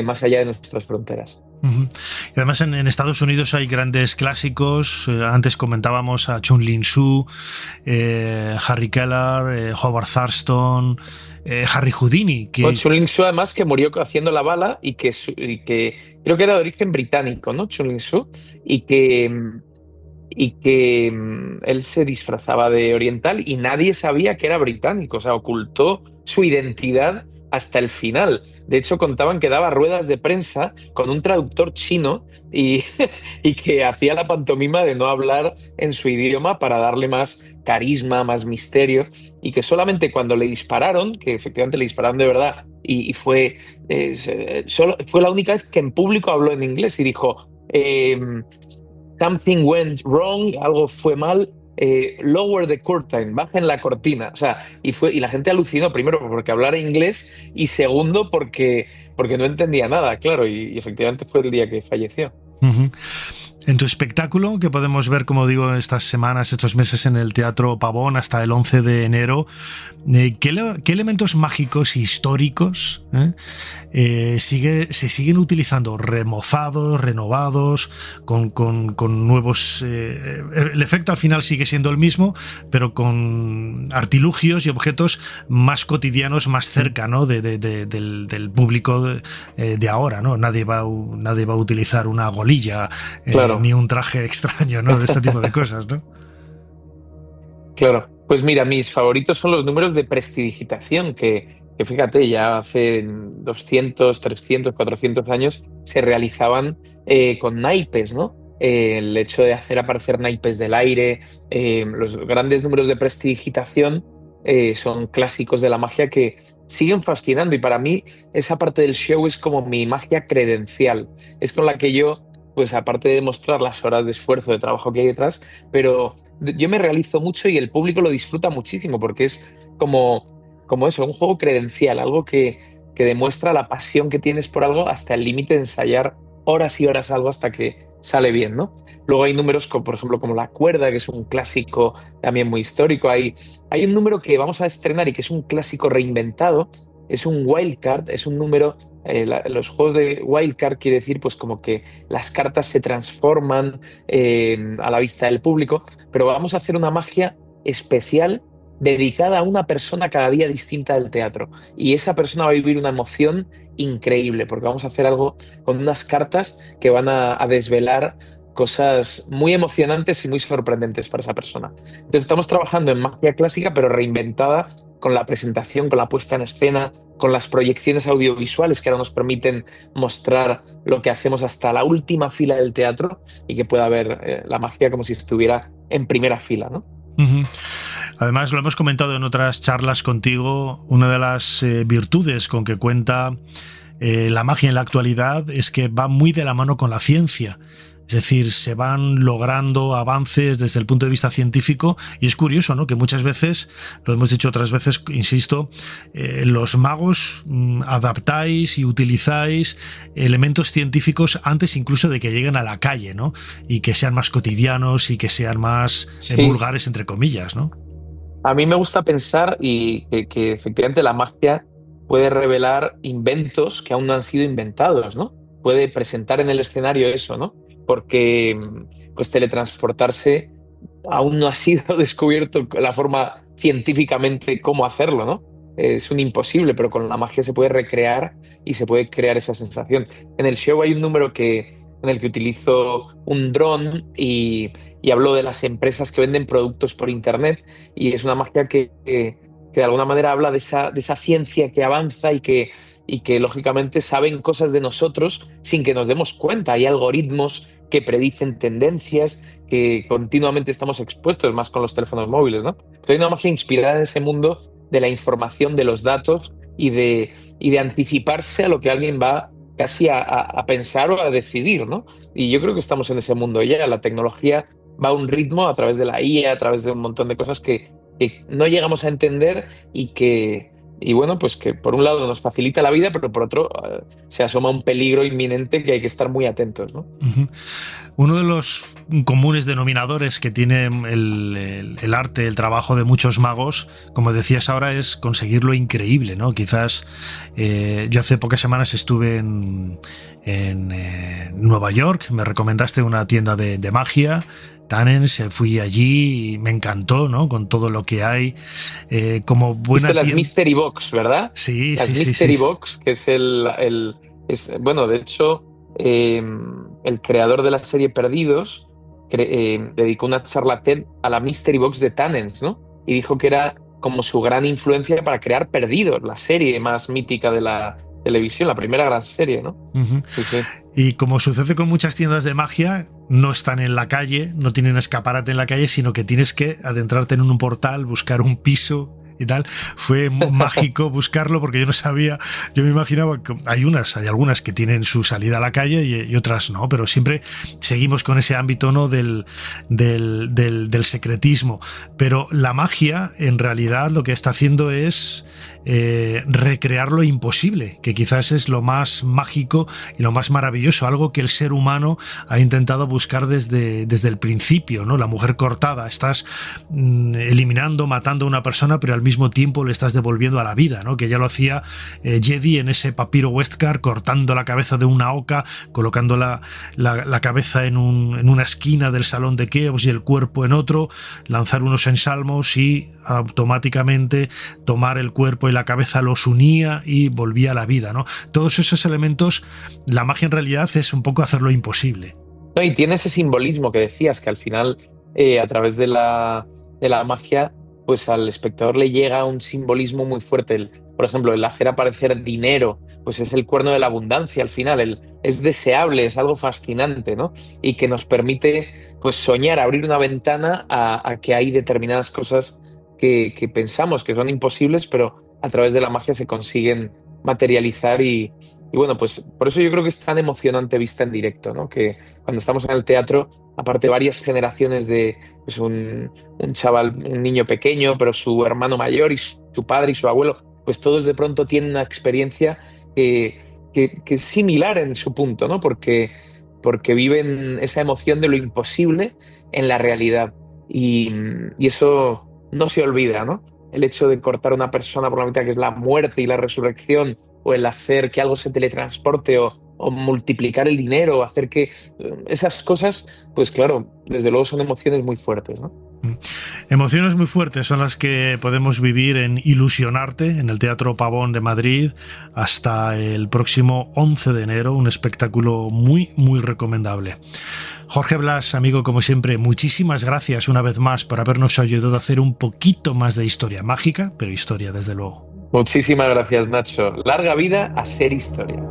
más allá de nuestras fronteras. Uh-huh. Y además en Estados Unidos hay grandes clásicos. Antes comentábamos a Chun Ling Su, Harry Keller, Howard Thurston, Harry Houdini. Chun-Ling Su, además, que murió haciendo la bala y que creo que era de origen británico, ¿no? Chun-Ling Su, y que él se disfrazaba de oriental y nadie sabía que era británico, o sea, ocultó su identidad hasta el final. De hecho, contaban que daba ruedas de prensa con un traductor chino y que hacía la pantomima de no hablar en su idioma para darle más carisma, más misterio, y que solamente cuando le dispararon, que efectivamente le dispararon de verdad, y fue la única vez que en público habló en inglés y dijo something went wrong, algo fue mal, lower the curtain, bajen la cortina. O sea, y la gente alucinó, primero porque hablara inglés y segundo porque no entendía nada, claro, y efectivamente fue el día que falleció. Uh-huh. En tu espectáculo, que podemos ver, como digo, estas semanas, estos meses en el Teatro Pavón hasta el 11 de enero, ¿qué elementos mágicos históricos se siguen utilizando? Remozados, renovados, con nuevos... el efecto al final sigue siendo el mismo, pero con artilugios y objetos más cotidianos, más cerca, ¿no? del público de ahora, ¿no? Nadie va a utilizar una golilla, claro, ni un traje extraño, ¿no? De este tipo de cosas, ¿no? Claro. Pues mira, mis favoritos son los números de prestidigitación, que fíjate, ya hace 200, 300, 400 años se realizaban con naipes, ¿no? El hecho de hacer aparecer naipes del aire, los grandes números de prestidigitación son clásicos de la magia que siguen fascinando, y para mí esa parte del show es como mi magia credencial, es con la que yo, pues aparte de demostrar las horas de esfuerzo, de trabajo que hay detrás, pero yo me realizo mucho y el público lo disfruta muchísimo porque es como eso, un juego credencial, algo que demuestra la pasión que tienes por algo hasta el límite de ensayar horas y horas algo hasta que sale bien, ¿no? Luego hay números, por ejemplo, como La Cuerda, que es un clásico también muy histórico. Hay un número que vamos a estrenar y que es un clásico reinventado, es un wildcard, es un número... los juegos de wildcard quiere decir pues como que las cartas se transforman a la vista del público, pero vamos a hacer una magia especial dedicada a una persona cada día distinta del teatro, y esa persona va a vivir una emoción increíble porque vamos a hacer algo con unas cartas que van a desvelar cosas muy emocionantes y muy sorprendentes para esa persona. Entonces estamos trabajando en magia clásica pero reinventada, con la presentación, con la puesta en escena, con las proyecciones audiovisuales que ahora nos permiten mostrar lo que hacemos hasta la última fila del teatro y que pueda ver la magia como si estuviera en primera fila, ¿no? Uh-huh. Además, lo hemos comentado en otras charlas contigo, una de las virtudes con que cuenta la magia en la actualidad es que va muy de la mano con la ciencia. Es decir, se van logrando avances desde el punto de vista científico, y es curioso, ¿no?, que muchas veces, lo hemos dicho otras veces, insisto, los magos adaptáis y utilizáis elementos científicos antes incluso de que lleguen a la calle, ¿no?, y que sean más cotidianos y que sean más vulgares, entre comillas, ¿no? A mí me gusta pensar que efectivamente la magia puede revelar inventos que aún no han sido inventados, ¿no? Puede presentar en el escenario eso, ¿no? Porque pues teletransportarse aún no ha sido descubierto la forma científicamente cómo hacerlo, ¿no? Es un imposible, pero con la magia se puede recrear y se puede crear esa sensación. En el show hay un número en el que utilizo un dron y hablo de las empresas que venden productos por internet, y es una magia que de alguna manera habla de esa ciencia que avanza y que lógicamente saben cosas de nosotros sin que nos demos cuenta. Hay algoritmos que predicen tendencias, que continuamente estamos expuestos, más con los teléfonos móviles, ¿no? Pero hay una magia inspirada en ese mundo de la información, de los datos y de anticiparse a lo que alguien va casi a pensar o a decidir, ¿no? Y yo creo que estamos en ese mundo ya. La tecnología va a un ritmo a través de la IA, a través de un montón de cosas que no llegamos a entender y bueno, pues que por un lado nos facilita la vida, pero por otro se asoma un peligro inminente que hay que estar muy atentos, ¿no? Uh-huh. Uno de los comunes denominadores que tiene el arte, el trabajo de muchos magos, como decías ahora, es conseguir lo increíble, ¿no? Quizás yo hace pocas semanas estuve en Nueva York, me recomendaste una tienda de magia, Tannen's, fui allí y me encantó, ¿no? Con todo lo que hay. Como buena ¿Viste las tienda... Mystery Box, verdad? Sí, las sí, Mystery sí. Box, que es bueno, de hecho, el creador de la serie Perdidos dedicó una charla TED a la Mystery Box de Tannen's, ¿no? Y dijo que era como su gran influencia para crear Perdidos, la serie más mítica de la televisión, la primera gran serie, ¿no? Uh-huh. Sí, sí. Y como sucede con muchas tiendas de magia, no están en la calle, no tienen escaparate en la calle, sino que tienes que adentrarte en un portal, buscar un piso y tal. Fue mágico buscarlo porque yo no sabía, yo me imaginaba que hay algunas que tienen su salida a la calle y otras no, pero siempre seguimos con ese ámbito, ¿no? del secretismo. Pero la magia, en realidad, lo que está haciendo es recrear lo imposible, que quizás es lo más mágico y lo más maravilloso, algo que el ser humano ha intentado buscar desde el principio, ¿no? La mujer cortada, estás eliminando, matando a una persona, pero al mismo tiempo le estás devolviendo a la vida, ¿no? Que ya lo hacía Jedi en ese papiro Westcar, cortando la cabeza de una oca, colocando la cabeza en una esquina del salón de Keops y el cuerpo en otro, lanzar unos ensalmos y automáticamente tomar el cuerpo y la cabeza los unía y volvía a la vida, ¿no? Todos esos elementos, la magia en realidad es un poco hacer lo imposible. No, y tiene ese simbolismo que decías, que al final, a través de la magia, pues al espectador le llega un simbolismo muy fuerte. Por ejemplo, el hacer aparecer dinero, pues es el cuerno de la abundancia al final, es deseable, es algo fascinante, ¿no? Y que nos permite, pues, soñar, abrir una ventana a que hay determinadas cosas que pensamos que son imposibles, pero a través de la magia se consiguen materializar y bueno, pues por eso yo creo que es tan emocionante vista en directo, ¿no? Que cuando estamos en el teatro, aparte varias generaciones de pues un chaval, un niño pequeño, pero su hermano mayor y su padre y su abuelo, pues todos de pronto tienen una experiencia que es similar en su punto, ¿no? Porque viven esa emoción de lo imposible en la realidad y eso no se olvida, ¿no? El hecho de cortar a una persona por la mitad, que es la muerte y la resurrección, o el hacer que algo se teletransporte, o multiplicar el dinero, o hacer que esas cosas, pues claro, desde luego son emociones muy fuertes, ¿no? Emociones muy fuertes son las que podemos vivir en Ilusionarte, en el Teatro Pavón de Madrid, hasta el próximo 11 de enero, un espectáculo muy, muy recomendable. Jorge Blas, amigo, como siempre, muchísimas gracias una vez más por habernos ayudado a hacer un poquito más de historia mágica, pero historia desde luego. Muchísimas gracias, Nacho. Larga vida a Ser Historia.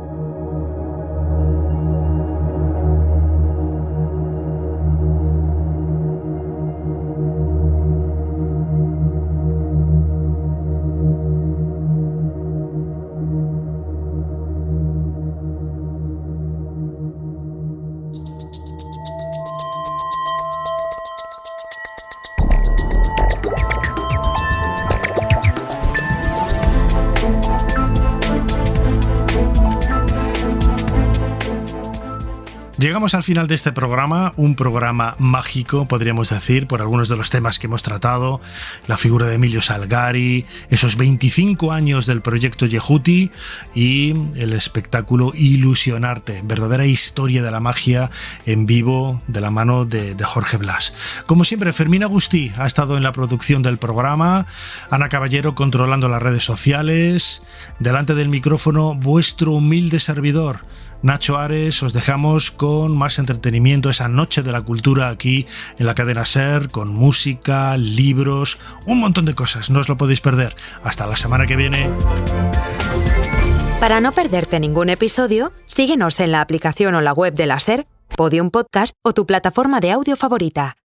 Llegamos al final de este programa, un programa mágico, podríamos decir, por algunos de los temas que hemos tratado, la figura de Emilio Salgari, esos 25 años del proyecto Yehuti y el espectáculo Ilusionarte, verdadera historia de la magia en vivo de la mano de Jorge Blas. Como siempre, Fermín Agustí ha estado en la producción del programa, Ana Caballero controlando las redes sociales, delante del micrófono vuestro humilde servidor, Nacho Ares. Os dejamos con más entretenimiento, esa noche de la cultura aquí en la cadena SER, con música, libros, un montón de cosas, no os lo podéis perder. Hasta la semana que viene. Para no perderte ningún episodio, síguenos en la aplicación o la web de la SER, Podium Podcast o tu plataforma de audio favorita.